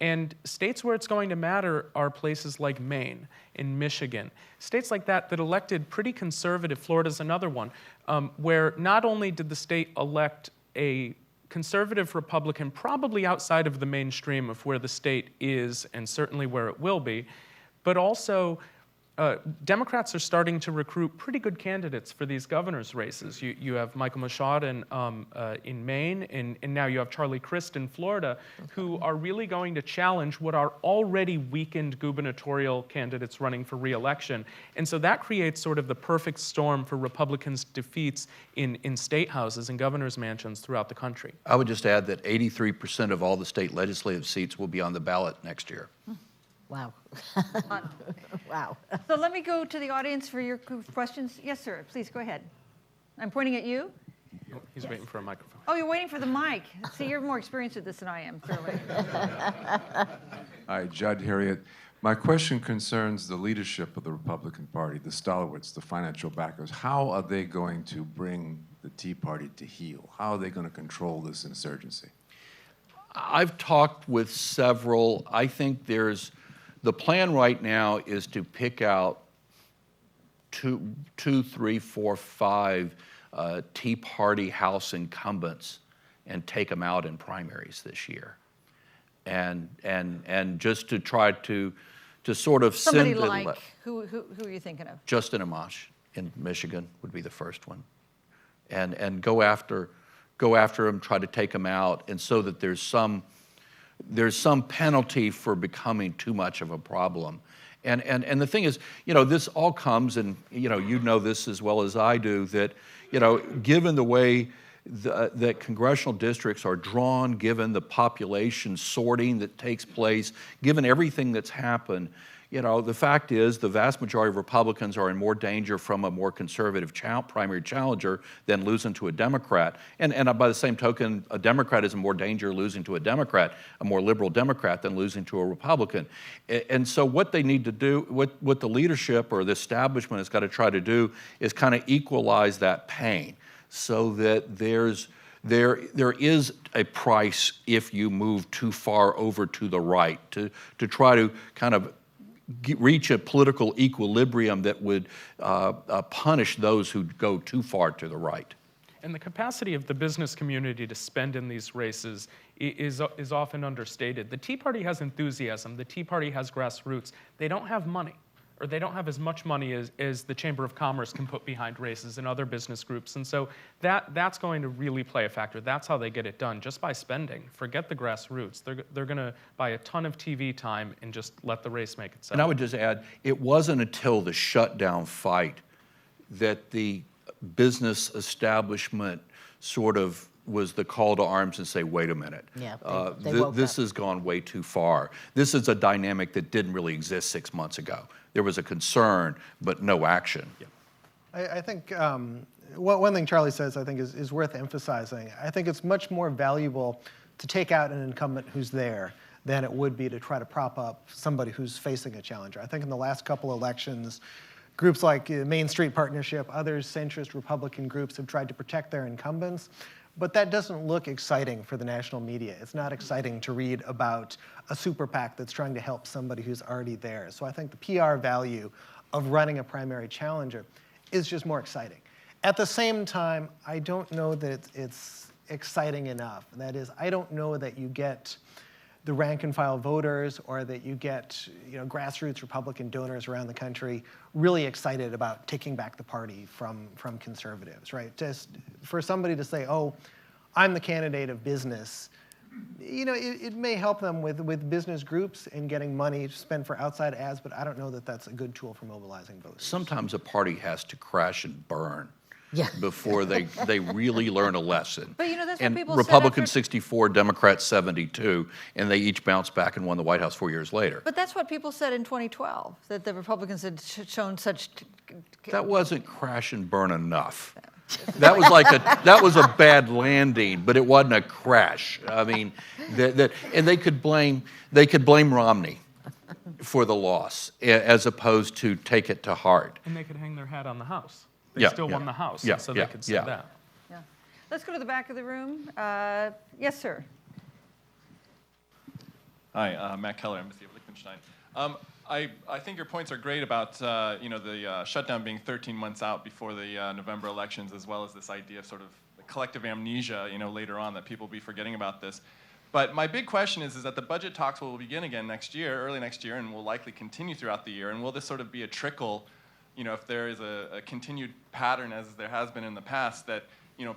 And states where it's going to matter are places like Maine, in Michigan. States like that elected pretty conservative. Florida's another one, where not only did the state elect a conservative Republican, probably outside of the mainstream of where the state is and certainly where it will be, but also Democrats are starting to recruit pretty good candidates for these governor's races. You have Michael Machado in Maine, and now you have Charlie Crist in Florida, who are really going to challenge what are already weakened gubernatorial candidates running for re-election. And so that creates sort of the perfect storm for Republicans' defeats in state houses and governor's mansions throughout the country. I would just add that 83% of all the state legislative seats will be on the ballot next year. Wow. Wow. So let me go to the audience for your questions. Yes, sir. Please go ahead. I'm pointing at you. Oh, he's waiting for a microphone. Oh, you're waiting for the mic. See, you're more experienced at this than I am, clearly. Hi, Judd Harriet. My question concerns the leadership of the Republican Party, the stalwarts, the financial backers. How are they going to bring the Tea Party to heel? How are they going to control this insurgency? I've talked with several. I think the plan right now is to pick out two, 3, 4, 5 Tea Party House incumbents and take them out in primaries this year, and just to try to sort of Somebody send like, who are you thinking of? Justin Amash in Michigan would be the first one, and go after him, try to take him out, and so that there's some penalty for becoming too much of a problem. And the thing is, this all comes, and you know this as well as I do, that given the way that congressional districts are drawn, given the population sorting that takes place, given everything that's happened, the fact is the vast majority of Republicans are in more danger from a more conservative primary challenger than losing to a Democrat. And by the same token, a Democrat is in more danger losing to a Democrat, a more liberal Democrat, than losing to a Republican. And so what they need to do, what the leadership or the establishment has got to try to do is kind of equalize that pain so that there is a price if you move too far over to the right, to try to kind of reach a political equilibrium that would punish those who go too far to the right. And the capacity of the business community to spend in these races is often understated. The Tea Party has enthusiasm. The Tea Party has grassroots. They don't have money, or they don't have as much money as the Chamber of Commerce can put behind races and other business groups. And so that's going to really play a factor. That's how they get it done, just by spending. Forget the grassroots. They're going to buy a ton of TV time and just let the race make itself. And I would just add, it wasn't until the shutdown fight that the business establishment sort of was the call to arms and say, wait a minute. Yeah, they woke this up. has gone way too far. This is a dynamic that didn't really exist 6 months ago. There was a concern, but no action. I think one thing Charlie says I think is worth emphasizing. I think it's much more valuable to take out an incumbent who's there than it would be to try to prop up somebody who's facing a challenger. I think in the last couple elections, groups like Main Street Partnership, other centrist Republican groups have tried to protect their incumbents, but that doesn't look exciting for the national media. It's not exciting to read about a super PAC that's trying to help somebody who's already there. So I think the PR value of running a primary challenger is just more exciting. At the same time, I don't know that it's exciting enough. That is, I don't know that you get the rank and file voters or that you get grassroots Republican donors around the country really excited about taking back the party from conservatives, right? Just for somebody to say, oh, I'm the candidate of business, it may help them with business groups and getting money spent for outside ads, but I don't know that that's a good tool for mobilizing voters. Sometimes a party has to crash and burn Yeah. before they really learn a lesson. But that's what And people Republicans said after, 64, Democrats 72, and they each bounced back and won the White House 4 years later. but that's what people said in 2012, that the Republicans had shown such. That wasn't crash and burn enough. That was a bad landing, but it wasn't a crash. I mean, and they could blame Romney for the loss as opposed to take it to heart. And they could hang their hat on the House. They Yeah, still yeah. won the House, Yeah, so yeah, they could say yeah. that. Yeah. Let's go to the back of the room. Yes, sir. Hi, Matt Keller, Embassy of Liechtenstein. I think your points are great about the shutdown being 13 months out before the November elections, as well as this idea of sort of collective amnesia, later on, that people will be forgetting about this. But my big question is that the budget talks will begin again next year, early next year, and will likely continue throughout the year. And will this sort of be a trickle, if there is a continued pattern as there has been in the past, that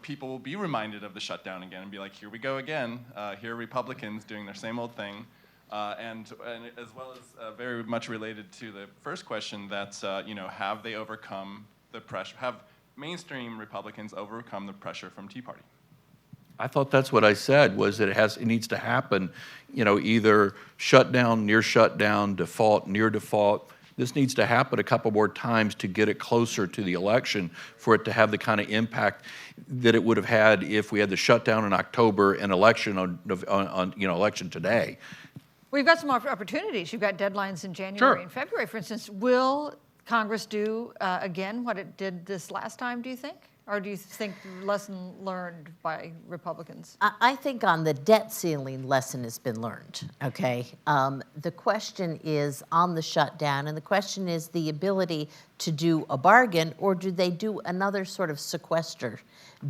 people will be reminded of the shutdown again and be like, here we go again. Here are Republicans doing their same old thing. And as well as very much related to the first question, that's, have they overcome the pressure? Have mainstream Republicans overcome the pressure from Tea Party? I thought that's what I said, was that it needs to happen, either shutdown, near shutdown, default, near default. This needs to happen a couple more times to get it closer to the election for it to have the kind of impact that it would have had if we had the shutdown in October and election on election today. We've got some opportunities. You've got deadlines in January and February, for instance. Will Congress do again what it did this last time, do you think? Or do you think lesson learned by Republicans? I think on the debt ceiling, lesson has been learned, okay? The question is on the shutdown, and the question is the ability to do a bargain, or do they do another sort of sequester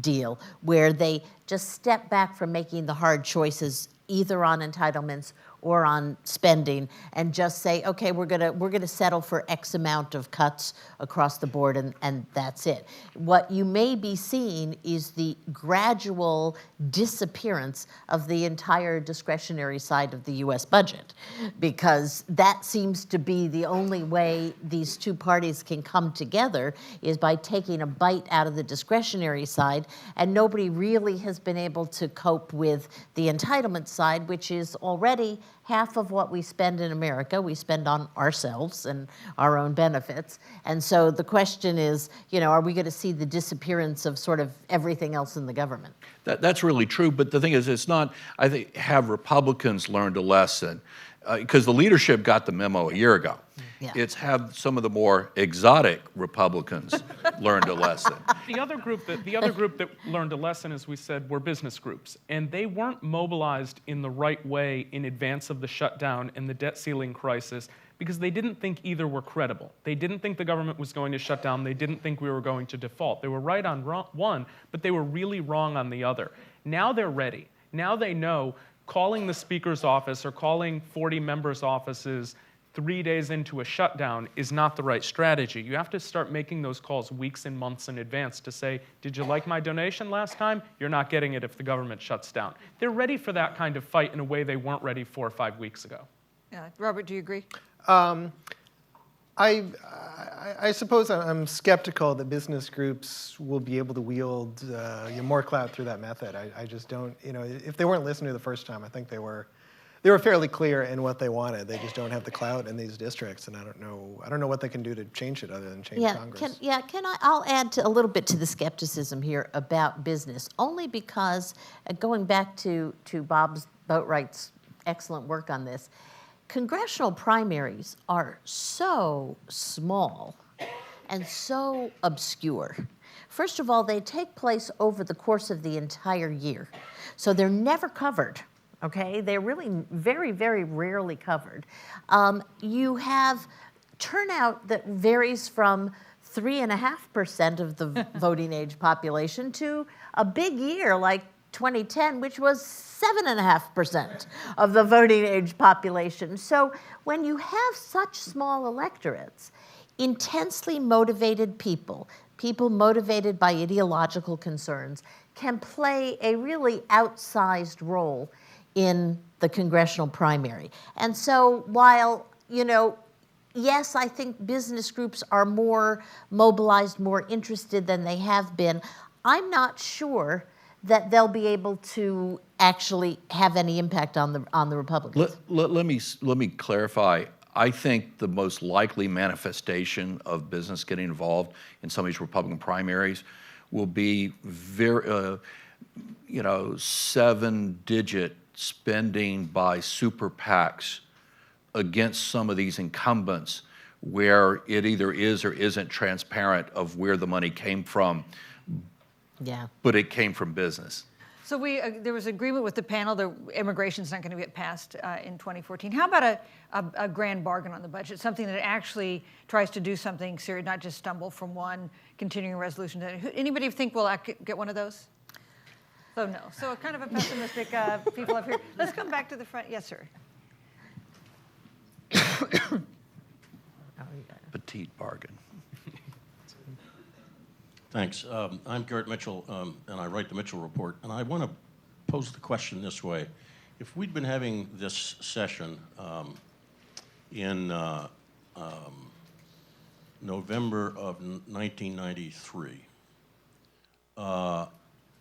deal where they just step back from making the hard choices either on entitlements or on spending, and just say, okay, we're gonna settle for X amount of cuts across the board, and that's it. What you may be seeing is the gradual disappearance of the entire discretionary side of the U.S. budget, because that seems to be the only way these two parties can come together, is by taking a bite out of the discretionary side, and nobody really has been able to cope with the entitlement side, which is already half of what we spend in America, we spend on ourselves and our own benefits. And so the question is, are we going to see the disappearance of sort of everything else in the government? That's really true, but the thing is, it's not, I think, have Republicans learned a lesson? Because the leadership got the memo a year ago. Yeah. It's have some of the more exotic Republicans learned a lesson. The other group that learned a lesson, as we said, were business groups, and they weren't mobilized in the right way in advance of the shutdown and the debt ceiling crisis, because they didn't think either were credible. They didn't think the government was going to shut down. They didn't think we were going to default. They were right on one, but they were really wrong on the other. Now they're ready. Now they know calling the Speaker's office or calling 40 members' offices 3 days into a shutdown is not the right strategy. You have to start making those calls weeks and months in advance to say, did you like my donation last time? You're not getting it if the government shuts down. They're ready for that kind of fight in a way they weren't ready 4 or 5 weeks ago. Yeah. Robert, do you agree? I suppose I'm skeptical that business groups will be able to wield more clout through that method. I just don't, if they weren't listening to the first time, I think they were fairly clear in what they wanted. They just don't have the clout in these districts, and I don't know what they can do to change it other than change Congress. I'll add a little bit to the skepticism here about business, only because going back to Bob Boatwright's excellent work on this, congressional primaries are so small and so obscure. First of all, they take place over the course of the entire year, so they're never covered. Okay, they're really very, very rarely covered. You have turnout that varies from 3.5% of the voting age population to a big year like 2010, which was 7.5% of the voting age population. So when you have such small electorates, intensely motivated people motivated by ideological concerns, can play a really outsized role in the congressional primary. And so while, yes, I think business groups are more mobilized, more interested than they have been, I'm not sure that they'll be able to actually have any impact on the Republicans. Let me clarify. I think the most likely manifestation of business getting involved in some of these Republican primaries will be very, 7-digit spending by super PACs against some of these incumbents where it either is or isn't transparent of where the money came from, but it came from business. So there was agreement with the panel that immigration's not going to get passed in 2014. How about a grand bargain on the budget, something that actually tries to do something serious, not just stumble from one continuing resolution to another? Anybody think we'll get one of those? So no. So kind of a pessimistic people up here. Let's come back to the front. Yes, sir. Petite bargain. Thanks. I'm Garrett Mitchell, and I write the Mitchell Report. And I want to pose the question this way. If we'd been having this session in November of 1993,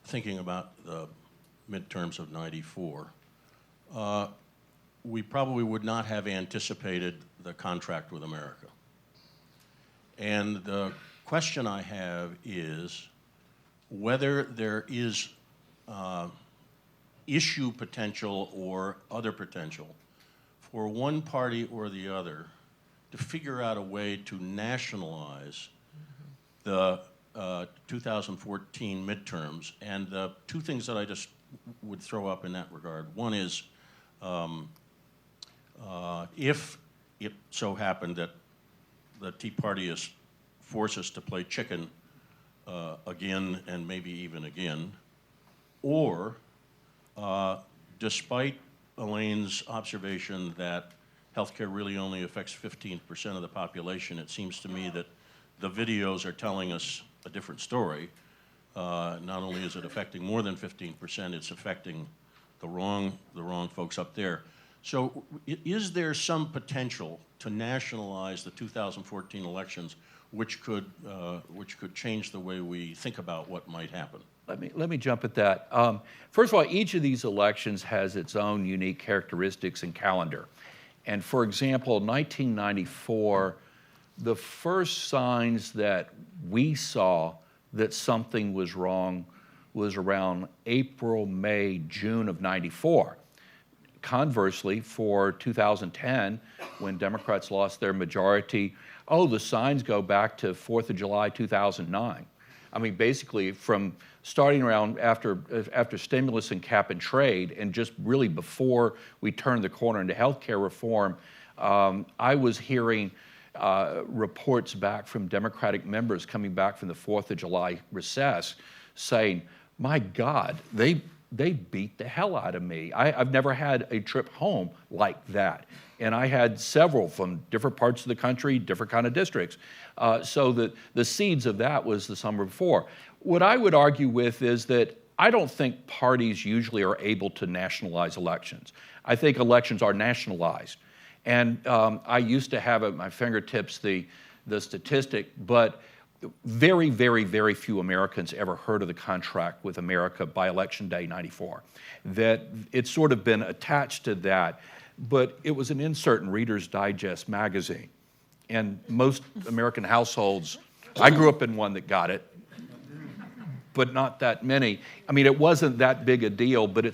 thinking about the midterms of 94, we probably would not have anticipated the contract with America. And the question I have is whether there is issue potential or other potential for one party or the other to figure out a way to nationalize the 2014 midterms. And the two things that I just would throw up in that regard. One is if it so happened that the Tea Party is force us to play chicken again and maybe even again, or despite Elaine's observation that healthcare really only affects 15% of the population, it seems to me that the videos are telling us a different story. Not only is it affecting more than 15%, it's affecting the wrong folks up there. So is there some potential to nationalize the 2014 elections which could change the way we think about what might happen? Let me jump at that. First of all, each of these elections has its own unique characteristics and calendar. And for example, 1994, the first signs that we saw that something was wrong was around April, May, June of 94. Conversely, for 2010, when Democrats lost their majority, the signs go back to 4th of July, 2009. I mean, basically from starting around after stimulus and cap and trade, and just really before we turned the corner into healthcare reform, I was hearing reports back from Democratic members coming back from the 4th of July recess saying, my God, they beat the hell out of me. I've never had a trip home like that. And I had several from different parts of the country, different kind of districts. So the seeds of that was the summer before. What I would argue with is that I don't think parties usually are able to nationalize elections. I think elections are nationalized. And I used to have at my fingertips the statistic, but very, very, very few Americans ever heard of the contract with America by Election Day '94. That it's sort of been attached to that, but it was an insert in Reader's Digest magazine. And most American households, I grew up in one that got it, but not that many. I mean, it wasn't that big a deal, but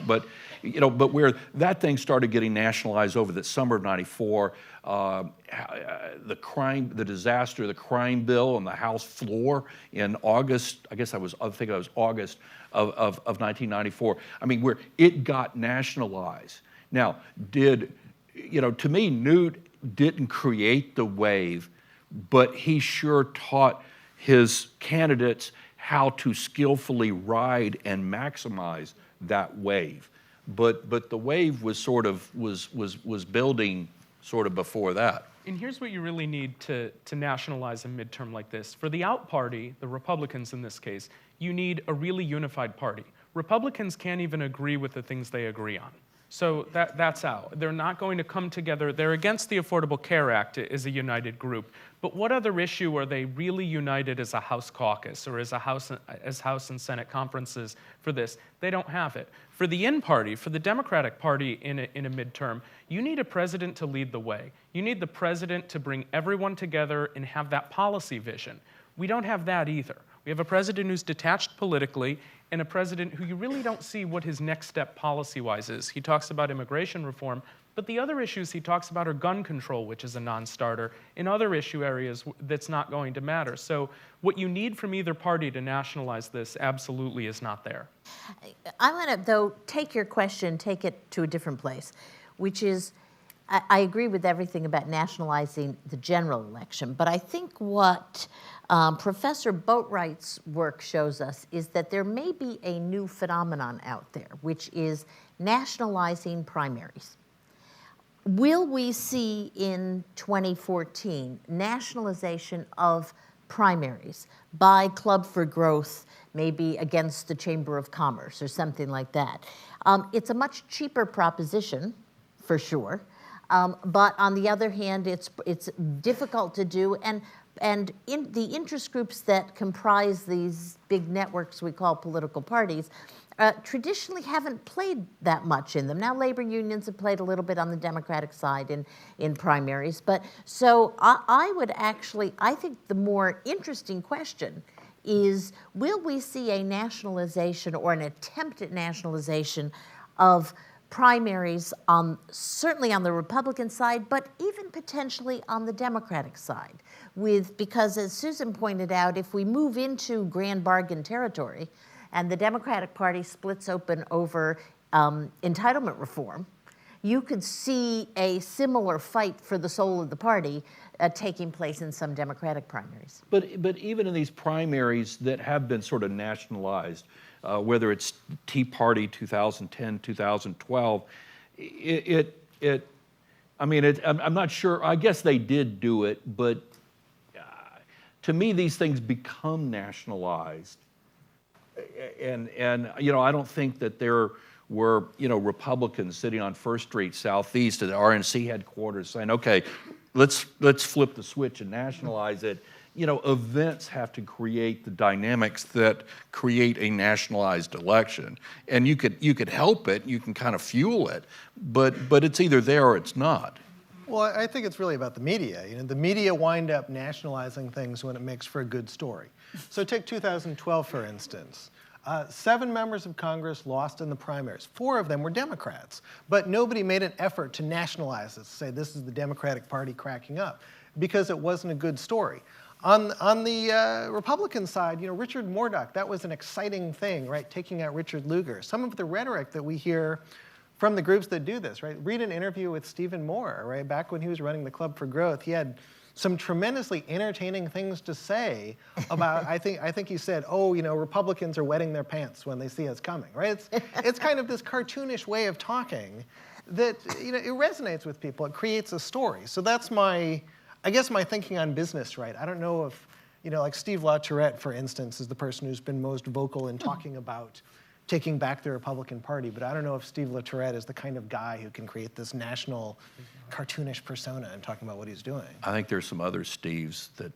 but where that thing started getting nationalized over the summer of '94, the disaster, the crime bill on the House floor in August. I think it was August of 1994. I mean, where it got nationalized. Now, to me, Newt didn't create the wave, but he sure taught his candidates how to skillfully ride and maximize that wave. But the wave was was building sort of before that. And here's what you really need to nationalize a midterm like this. For the out party, the Republicans in this case, you need a really unified party. Republicans can't even agree with the things they agree on. So that's out. They're not going to come together. They're against the Affordable Care Act as a united group. But what other issue are they really united as a House caucus or as House and Senate conferences for this? They don't have it. For the in-party, for the Democratic Party in a midterm, you need a president to lead the way. You need the president to bring everyone together and have that policy vision. We don't have that either. We have a president who's detached politically and a president who you really don't see what his next step policy-wise is. He talks about immigration reform, but the other issues he talks about are gun control, which is a non-starter, in other issue areas that's not going to matter. So what you need from either party to nationalize this absolutely is not there. I'm going to, though, take your question, take it to a different place, which is, I agree with everything about nationalizing the general election, but I think what Professor Boatwright's work shows us is that there may be a new phenomenon out there, which is nationalizing primaries. Will we see in 2014 nationalization of primaries by Club for Growth, maybe against the Chamber of Commerce or something like that? It's a much cheaper proposition, for sure. But on the other hand, it's difficult to do, and in the interest groups that comprise these big networks we call political parties traditionally haven't played that much in them. Now, labor unions have played a little bit on the Democratic side in primaries, but so I think the more interesting question is, will we see a nationalization or an attempt at nationalization of primaries certainly on the Republican side, but even potentially on the Democratic side, because as Susan pointed out, if we move into grand bargain territory and the Democratic Party splits open over entitlement reform, you could see a similar fight for the soul of the party taking place in some Democratic primaries. But even in these primaries that have been sort of nationalized, whether it's Tea Party 2010, 2012, I'm not sure. I guess they did do it, but to me, these things become nationalized. And I don't think that there were, Republicans sitting on First Street Southeast at the RNC headquarters saying, okay, let's flip the switch and nationalize it. Events have to create the dynamics that create a nationalized election. And you could help it, you can kind of fuel it, but it's either there or it's not. Well, I think it's really about the media. The media wind up nationalizing things when it makes for a good story. So take 2012, for instance. 7 members of Congress lost in the primaries. 4 of them were Democrats. But nobody made an effort to nationalize this, to say this is the Democratic Party cracking up, because it wasn't a good story. On the Republican side, Richard Murdoch, that was an exciting thing, right? Taking out Richard Lugar. Some of the rhetoric that we hear from the groups that do this, right? Read an interview with Stephen Moore, right? Back when he was running the Club for Growth, he had some tremendously entertaining things to say about, I think he said, Republicans are wetting their pants when they see us coming, right? It's kind of this cartoonish way of talking that, it resonates with people. It creates a story. So that's my thinking on business, right? I don't know if, like Steve LaTourette, for instance, is the person who's been most vocal in talking about taking back the Republican Party, but I don't know if Steve LaTourette is the kind of guy who can create this national cartoonish persona and talking about what he's doing. I think there's some other Steves that,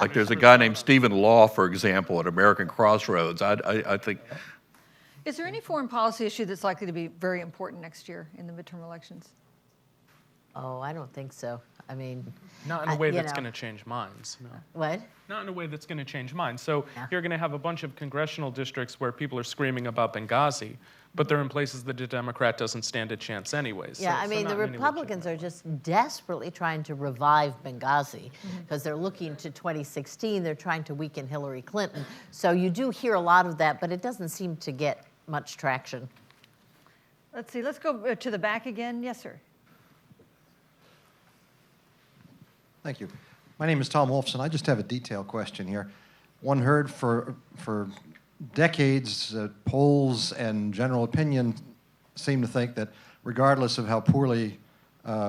like there's a guy named Stephen Law, for example, at American Crossroads. I think. Is there any foreign policy issue that's likely to be very important next year in the midterm elections? Oh, I don't think so. I mean, Not in a way you that's know. going to change minds. No. What? Not in a way that's going to change minds. So Yeah. you're going to have a bunch of congressional districts where people are screaming about Benghazi, but they're in places that the Democrat doesn't stand a chance anyways. Yeah, So- I so mean, not the in any way Republicans are just desperately trying to revive Benghazi because they're looking to 2016. They're trying to weaken Hillary Clinton. So you do hear a lot of that, but it doesn't seem to get much traction. Let's see, let's go to the back again. Yes, sir. Thank you. My name is Tom Wolfson. I just have a detail question here. One heard for decades, polls and general opinion seem to think that regardless of how poorly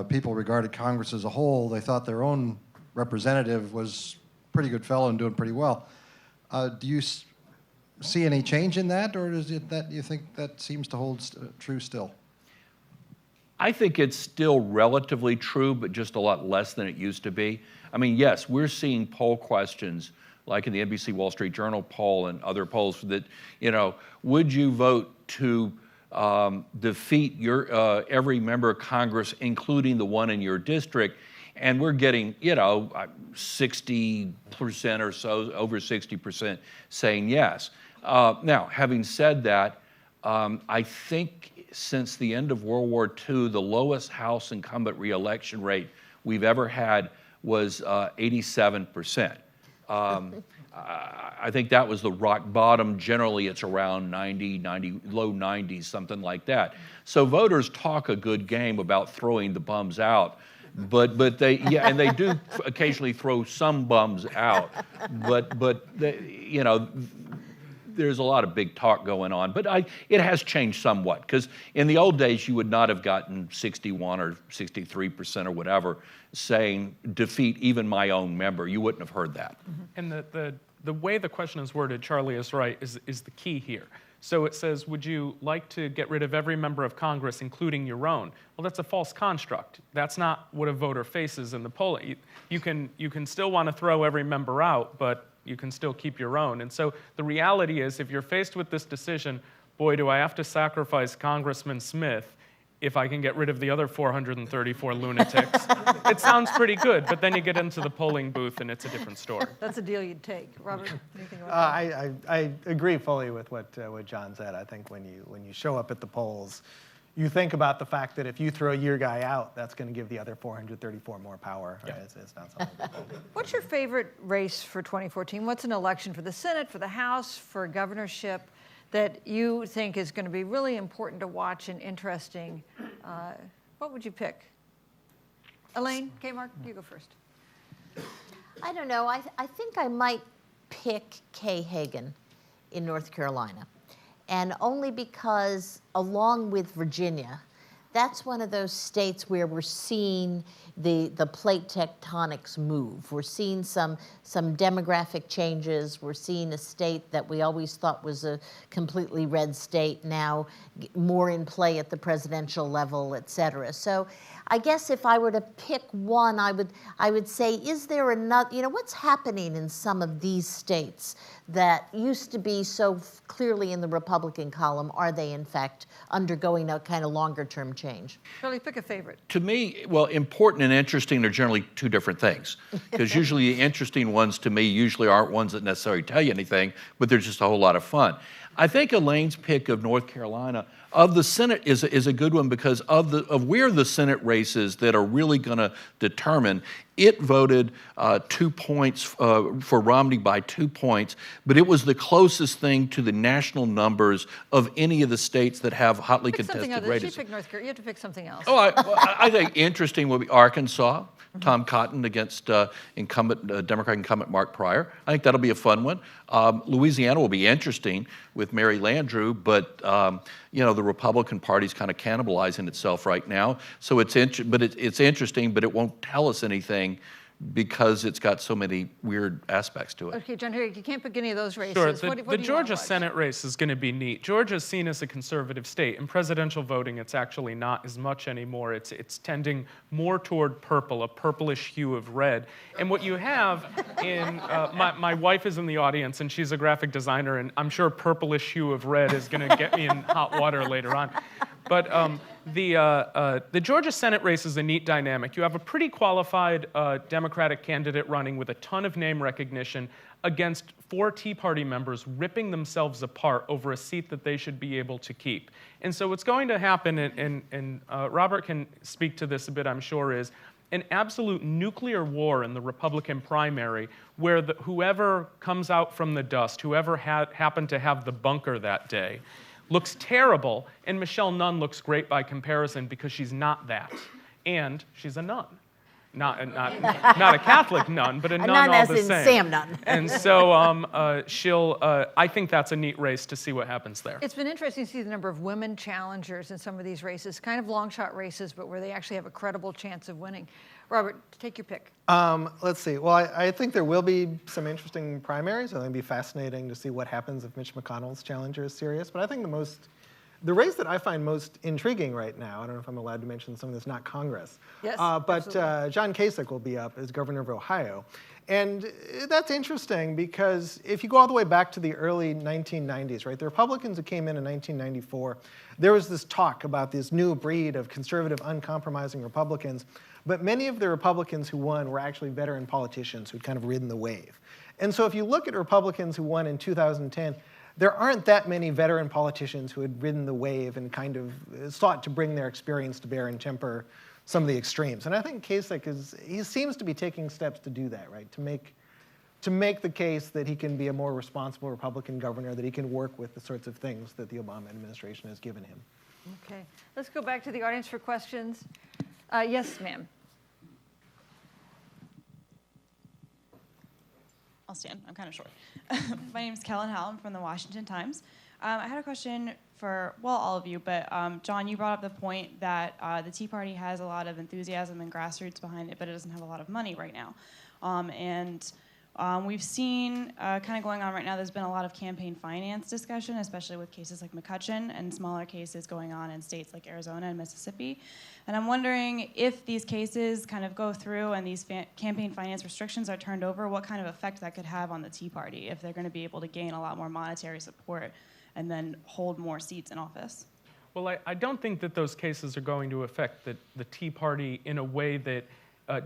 people regarded Congress as a whole, they thought their own representative was a pretty good fellow and doing pretty well. Do you see any change in that, or is it that you think that seems to hold true still? I think it's still relatively true, but just a lot less than it used to be. I mean, yes, we're seeing poll questions like in the NBC Wall Street Journal poll and other polls that, you know, would you vote to defeat your every member of Congress, including the one in your district? And we're getting, you know, 60% or so, over 60% saying yes. Now, having said that, I think since the end of World War II, the lowest House incumbent reelection rate we've ever had was 87%. I think that was the rock bottom. Generally, it's around 90, low 90s, something like that. So voters talk a good game about throwing the bums out. But they, yeah, and they do occasionally throw some bums out. But they, you know, there's a lot of big talk going on, but it has changed somewhat, because in the old days you would not have gotten 61 or 63% or whatever saying defeat even my own member. You wouldn't have heard that. And the way the question is worded, Charlie is right, is the key here. So it says, would you like to get rid of every member of Congress, including your own? Well, that's a false construct. That's not what a voter faces in the poll. You can still want to throw every member out, but you can still keep your own. And so the reality is, if you're faced with this decision, boy, do I have to sacrifice Congressman Smith if I can get rid of the other 434 lunatics. It sounds pretty good, but then you get into the polling booth and it's a different story. That's a deal you'd take. Robert, anything about that? I agree fully with what John said. I think when you show up at the polls, you think about the fact that if you throw your guy out, that's going to give the other 434 more power. Right? It's not something. What's your favorite race for 2014? What's an election for the Senate, for the House, for governorship that you think is going to be really important to watch and interesting? What would you pick? Elaine, Kmart, you go first. I don't know. I think I might pick Kay Hagan in North Carolina. And only because, along with Virginia, that's one of those states where we're seeing the plate tectonics move. We're seeing some demographic changes. We're seeing a state that we always thought was a completely red state now more in play at the presidential level, et cetera. So I guess if I were to pick one, I would say, is there another, you know, what's happening in some of these states that used to be so clearly in the Republican column? Are they, in fact, undergoing a kind of longer-term change? Shirley, pick a favorite. To me, well, important and interesting are generally two different things. Because usually the interesting ones to me usually aren't ones that necessarily tell you anything, but they're just a whole lot of fun. I think Elaine's pick of North Carolina, of the Senate, is a good one because of where the Senate races that are really going to determine. It voted 2 points for Romney by 2 points, but it was the closest thing to the national numbers of any of the states that have hotly Pick something contested other. She races. picked North Carolina. You have to pick something else. Oh, I think interesting will be Arkansas. Tom Cotton against Democratic incumbent Mark Pryor. I think that'll be a fun one. Louisiana will be interesting with Mary Landrieu, but you know, the Republican Party's kind of cannibalizing itself right now. So it's interesting, but it won't tell us anything because it's got so many weird aspects to it. Okay, John, here, you can't pick any of those races. Sure. What The do you wanna Georgia watch? Senate race is going to be neat. Georgia's seen as a conservative state. In presidential voting, it's actually not as much anymore. It's tending more toward purple, a purplish hue of red. And what you have in my wife is in the audience, and she's a graphic designer, and I'm sure purplish hue of red is going to get me in hot water later on. But the Georgia Senate race is a neat dynamic. You have a pretty qualified Democratic candidate running with a ton of name recognition against 4 Tea Party members ripping themselves apart over a seat that they should be able to keep. And so what's going to happen, and Robert can speak to this a bit, I'm sure, is an absolute nuclear war in the Republican primary where whoever comes out from the dust, whoever happened to have the bunker that day, looks terrible, and Michelle Nunn looks great by comparison because she's not that. And she's a nun. Not a Catholic nun, but a nun nun all as the in same. Sam Nunn. And so I think that's a neat race to see what happens there. It's been interesting to see the number of women challengers in some of these races, kind of long shot races, but where they actually have a credible chance of winning. Robert, take your pick. Let's see. Well, I think there will be some interesting primaries. I think it'll be fascinating to see what happens if Mitch McConnell's challenger is serious. But I think the race that I find most intriguing right now, I don't know if I'm allowed to mention something that's not Congress. Yes, but John Kasich will be up as governor of Ohio. And that's interesting because if you go all the way back to the early 1990s, right, the Republicans who came in 1994, there was this talk about this new breed of conservative, uncompromising Republicans. But many of the Republicans who won were actually veteran politicians who'd kind of ridden the wave. And so if you look at Republicans who won in 2010, there aren't that many veteran politicians who had ridden the wave and kind of sought to bring their experience to bear and temper some of the extremes. And I think Kasich he seems to be taking steps to do that, right? To make the case that he can be a more responsible Republican governor, that he can work with the sorts of things that the Obama administration has given him. Okay, let's go back to the audience for questions. Yes, ma'am. I'll stand. I'm kind of short. My name is Kellen Howell. I'm from the Washington Times. I had a question for, well, all of you, but John, you brought up the point that the Tea Party has a lot of enthusiasm and grassroots behind it, but it doesn't have a lot of money right now. We've seen kind of going on right now, there's been a lot of campaign finance discussion, especially with cases like McCutcheon and smaller cases going on in states like Arizona and Mississippi. And I'm wondering if these cases kind of go through and these campaign finance restrictions are turned over, what kind of effect that could have on the Tea Party if they're going to be able to gain a lot more monetary support and then hold more seats in office. Well, I don't think that those cases are going to affect the Tea Party in a way that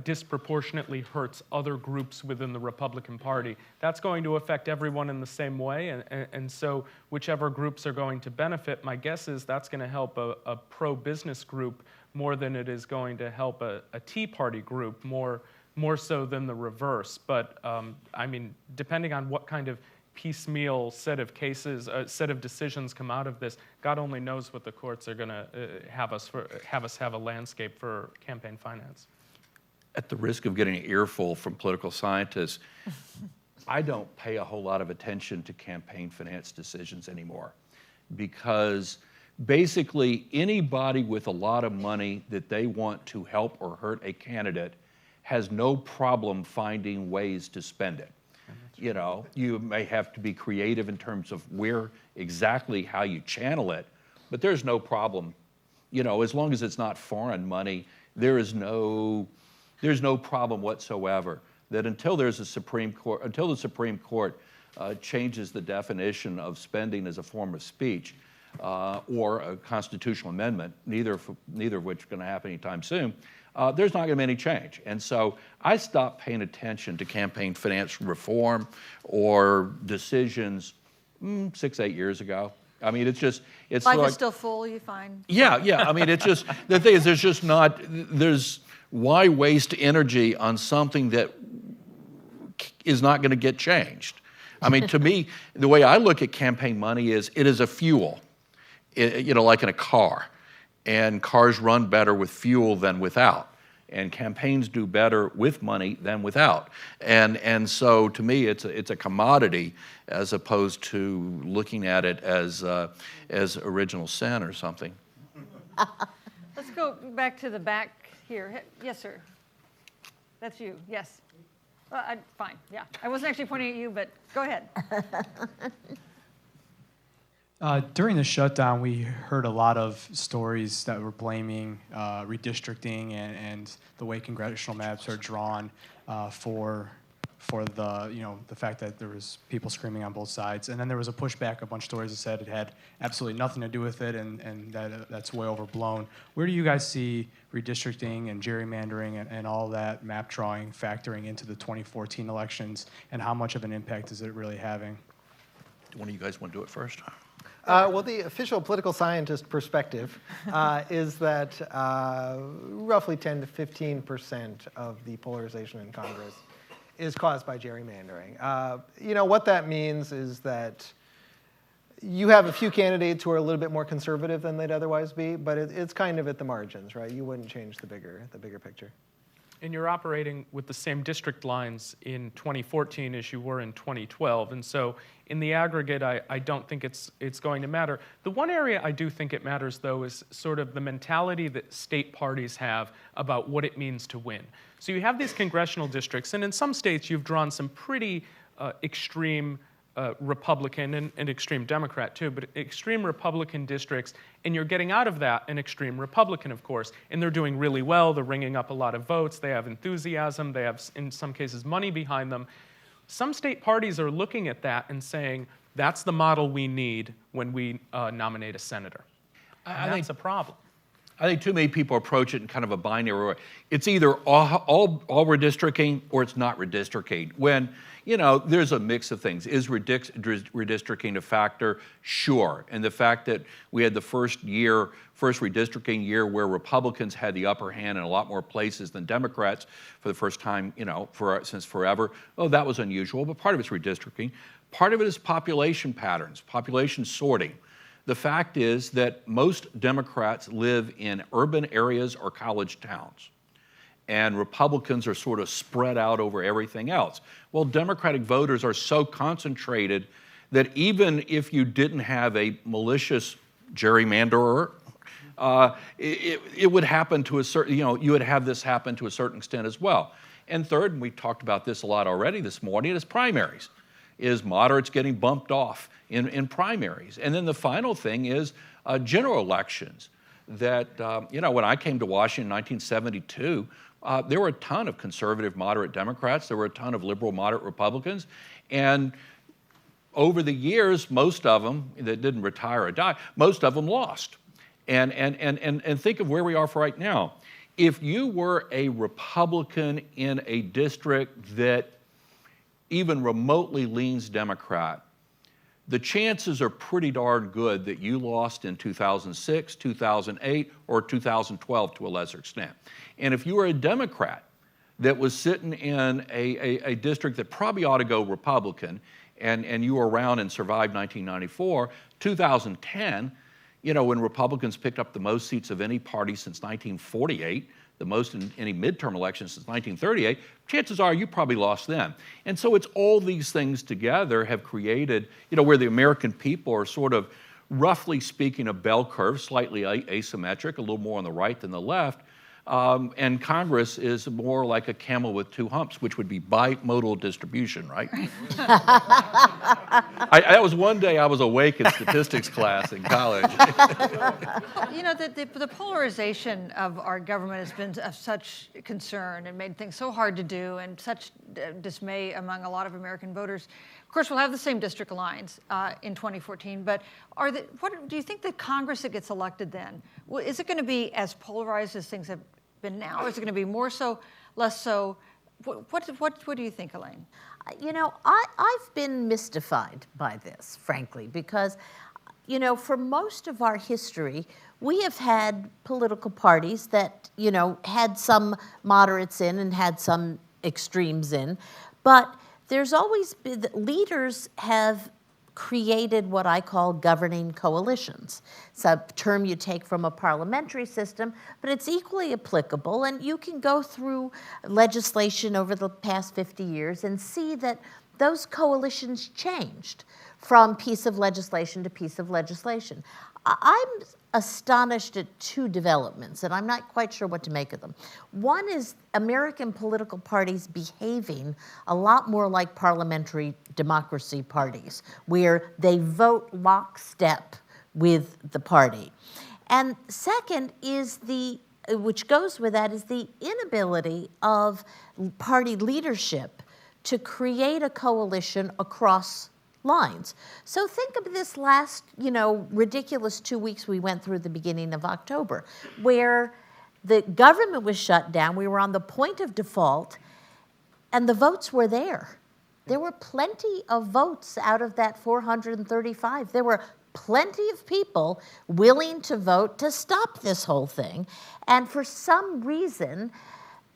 disproportionately hurts other groups within the Republican Party. That's going to affect everyone in the same way, and so whichever groups are going to benefit, my guess is that's going to help a pro-business group more than it is going to help a Tea Party group, more so than the reverse. But I mean, depending on what kind of piecemeal set of cases, set of decisions come out of this, God only knows what the courts are going to have us have a landscape for campaign finance. At the risk of getting an earful from political scientists, I don't pay a whole lot of attention to campaign finance decisions anymore, because basically anybody with a lot of money that they want to help or hurt a candidate has no problem finding ways to spend it. You know, you may have to be creative in terms of where exactly how you channel it, but there's no problem. You know, as long as it's not foreign money, there's no problem whatsoever that until the Supreme Court changes the definition of spending as a form of speech or a constitutional amendment, neither of which are going to happen anytime soon, there's not going to be any change. And so I stopped paying attention to campaign finance reform or decisions 6-8 years ago. I mean, it's Life like, is still full, you find? Yeah. I mean, it's just, the thing is why waste energy on something that is not going to get changed? I mean, to me, the way I look at campaign money is it is a fuel, like in a car. And cars run better with fuel than without. And campaigns do better with money than without. And so to me, it's a commodity as opposed to looking at it as original sin or something. Let's go back to the back here. Yes, sir. That's you, yes. Fine, yeah. I wasn't actually pointing at you, but go ahead. During the shutdown, we heard a lot of stories that were blaming redistricting and the way congressional maps are drawn for the fact that there was people screaming on both sides. And then there was a pushback, a bunch of stories that said it had absolutely nothing to do with it and that's way overblown. Where do you guys see redistricting and gerrymandering and all that map drawing factoring into the 2014 elections, and how much of an impact is it really having? One of you guys want to do it first? Well, the official political scientist perspective is that roughly 10 to 15% of the polarization in Congress is caused by gerrymandering. What that means is that you have a few candidates who are a little bit more conservative than they'd otherwise be, but it's kind of at the margins, right? You wouldn't change the bigger picture. And you're operating with the same district lines in 2014 as you were in 2012. And so in the aggregate, I don't think it's going to matter. The one area I do think it matters, though, is sort of the mentality that state parties have about what it means to win. So you have these congressional districts, and in some states you've drawn some pretty extreme Republican and extreme Democrat too, but extreme Republican districts, and you're getting out of that an extreme Republican, of course, and they're doing really well, they're ringing up a lot of votes, they have enthusiasm, they have, in some cases, money behind them. Some state parties are looking at that and saying, that's the model we need when we nominate a senator. And that's a problem. I think too many people approach it in kind of a binary way. It's either all redistricting or it's not redistricting. When, there's a mix of things. Is redistricting a factor? Sure. And the fact that we had the first redistricting year where Republicans had the upper hand in a lot more places than Democrats for the first time, since forever. Oh, that was unusual, but part of it's redistricting. Part of it is population patterns, population sorting. The fact is that most Democrats live in urban areas or college towns, and Republicans are sort of spread out over everything else. Well, Democratic voters are so concentrated that even if you didn't have a malicious gerrymanderer, it would happen to a certain, you would have this happen to a certain extent as well. And third, and we talked about this a lot already this morning, is primaries. Is moderates getting bumped off in primaries. And then the final thing is general elections. That, when I came to Washington in 1972, there were a ton of conservative moderate Democrats, there were a ton of liberal moderate Republicans, and over the years, most of them that didn't retire or die, most of them lost. And think of where we are for right now. If you were a Republican in a district that even remotely leans Democrat, the chances are pretty darn good that you lost in 2006, 2008, or 2012 to a lesser extent. And if you were a Democrat that was sitting in a district that probably ought to go Republican, and you were around and survived 1994, 2010, when Republicans picked up the most seats of any party since 1948, the most in any midterm election since 1938, chances are you probably lost then. And so it's all these things together have created, where the American people are sort of, roughly speaking, a bell curve, slightly asymmetric, a little more on the right than the left. And Congress is more like a camel with two humps, which would be bimodal distribution, right? That was one day I was awake in statistics class in college. The polarization of our government has been of such concern and made things so hard to do and such dismay among a lot of American voters. Of course, we'll have the same district lines in 2014, but what do you think that Congress that gets elected then, is it going to be as polarized as things have been now? Is it going to be more so, less so? What do you think, Elaine? I've been mystified by this, frankly, because, for most of our history, we have had political parties that, had some moderates in and had some extremes in, but there's always been, leaders have created what I call governing coalitions. It's a term you take from a parliamentary system, but it's equally applicable, and you can go through legislation over the past 50 years and see that those coalitions changed from piece of legislation to piece of legislation. I'm astonished at two developments, and I'm not quite sure what to make of them. One is American political parties behaving a lot more like parliamentary democracy parties, where they vote lockstep with the party. And second is which goes with that, is the inability of party leadership to create a coalition across lines. So think of this last, ridiculous 2 weeks we went through at the beginning of October, where the government was shut down, we were on the point of default, and the votes were there. There were plenty of votes out of that 435. There were plenty of people willing to vote to stop this whole thing. And for some reason,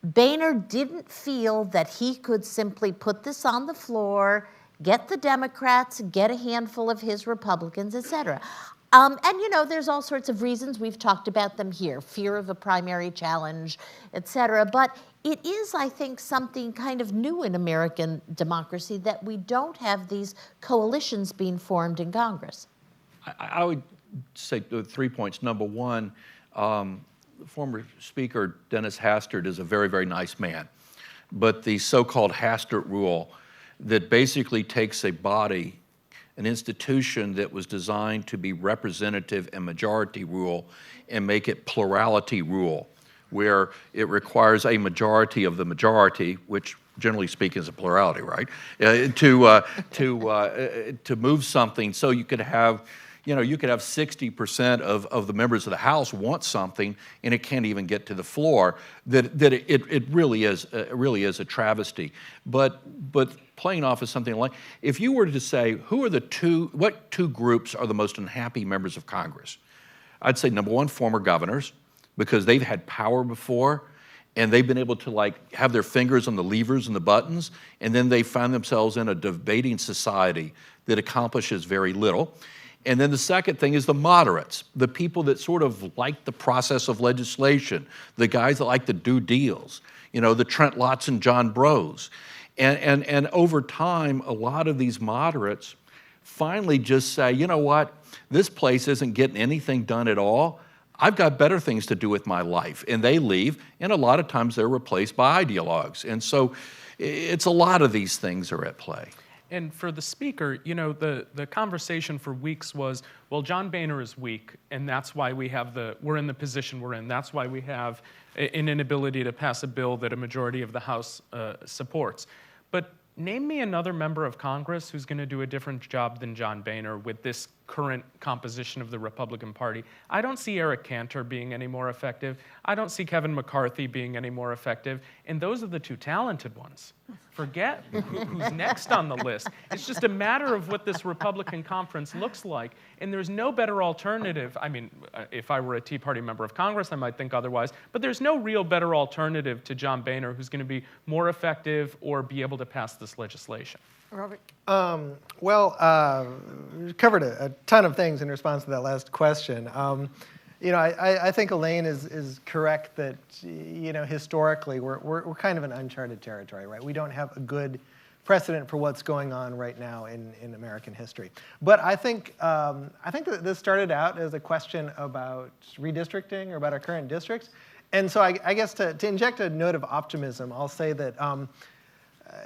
Boehner didn't feel that he could simply put this on the floor, get the Democrats, get a handful of his Republicans, et cetera. And there's all sorts of reasons. We've talked about them here, fear of a primary challenge, et cetera. But it is, I think, something kind of new in American democracy that we don't have these coalitions being formed in Congress. I would say 3 points. Number one, the former Speaker, Dennis Hastert, is a very, very nice man. But the so-called Hastert rule that basically takes a body, an institution that was designed to be representative and majority rule, and make it plurality rule, where it requires a majority of the majority, which generally speaking is a plurality, right? To move something, so you could have 60% of the members of the House want something, and it can't even get to the floor. It really is a travesty. But playing off as something like, if you were to say what two groups are the most unhappy members of Congress, I'd say number one, former governors, because they've had power before, and they've been able to have their fingers on the levers and the buttons, and then they find themselves in a debating society that accomplishes very little. And then the second thing is the moderates, the people that sort of like the process of legislation, the guys that like to do deals, the Trent Lotts and John Bros. And over time, a lot of these moderates finally just say, you know what, this place isn't getting anything done at all. I've got better things to do with my life. And they leave, and a lot of times they're replaced by ideologues. And so it's a lot of these things are at play. And for the speaker, the conversation for weeks was, well, John Boehner is weak, and that's why we're in the position we're in. That's why we have an inability to pass a bill that a majority of the House supports. But name me another member of Congress who's going to do a different job than John Boehner with this current composition of the Republican Party. I don't see Eric Cantor being any more effective. I don't see Kevin McCarthy being any more effective. And those are the two talented ones. Forget who's next on the list. It's just a matter of what this Republican conference looks like. And there's no better alternative. I mean, if I were a Tea Party member of Congress, I might think otherwise. But there's no real better alternative to John Boehner who's going to be more effective or be able to pass this legislation. Robert? We covered a ton of things in response to that last question. I think Elaine is correct that, historically we're kind of in uncharted territory, right? We don't have a good precedent for what's going on right now in American history. But I think that this started out as a question about redistricting or about our current districts. And so I guess to inject a note of optimism, I'll say that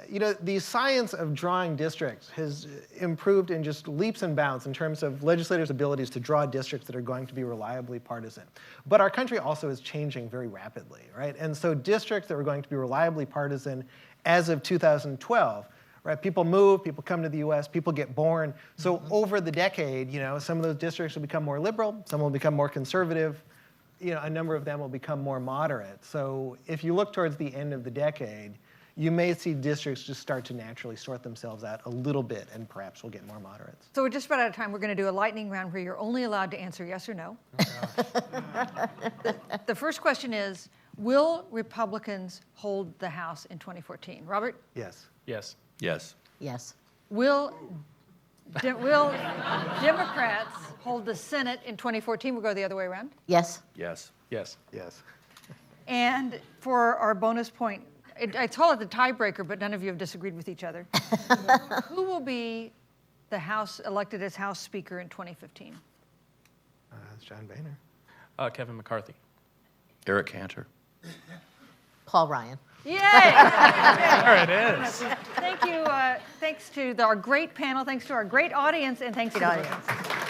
the science of drawing districts has improved in just leaps and bounds in terms of legislators' abilities to draw districts that are going to be reliably partisan. But our country also is changing very rapidly, right? And so districts that were going to be reliably partisan as of 2012, right? People move, people come to the US, people get born. So over the decade, some of those districts will become more liberal, some will become more conservative, a number of them will become more moderate. So if you look towards the end of the decade, you may see districts just start to naturally sort themselves out a little bit, and perhaps we'll get more moderates. So we're just about out of time. We're going to do a lightning round where you're only allowed to answer yes or no. The first question is, will Republicans hold the House in 2014? Robert? Yes. Yes. Yes. Yes. Will Democrats hold the Senate in 2014? We'll go the other way around. Yes. Yes. Yes. Yes. And for our bonus point, I call it the tiebreaker, but none of you have disagreed with each other. Who will be elected as House Speaker in 2015? That's John Boehner. Kevin McCarthy. Eric Cantor. Paul Ryan. Yay! There it is. Thank you. Thanks to our great panel. Thanks to our great audience, and thanks to the Brookings.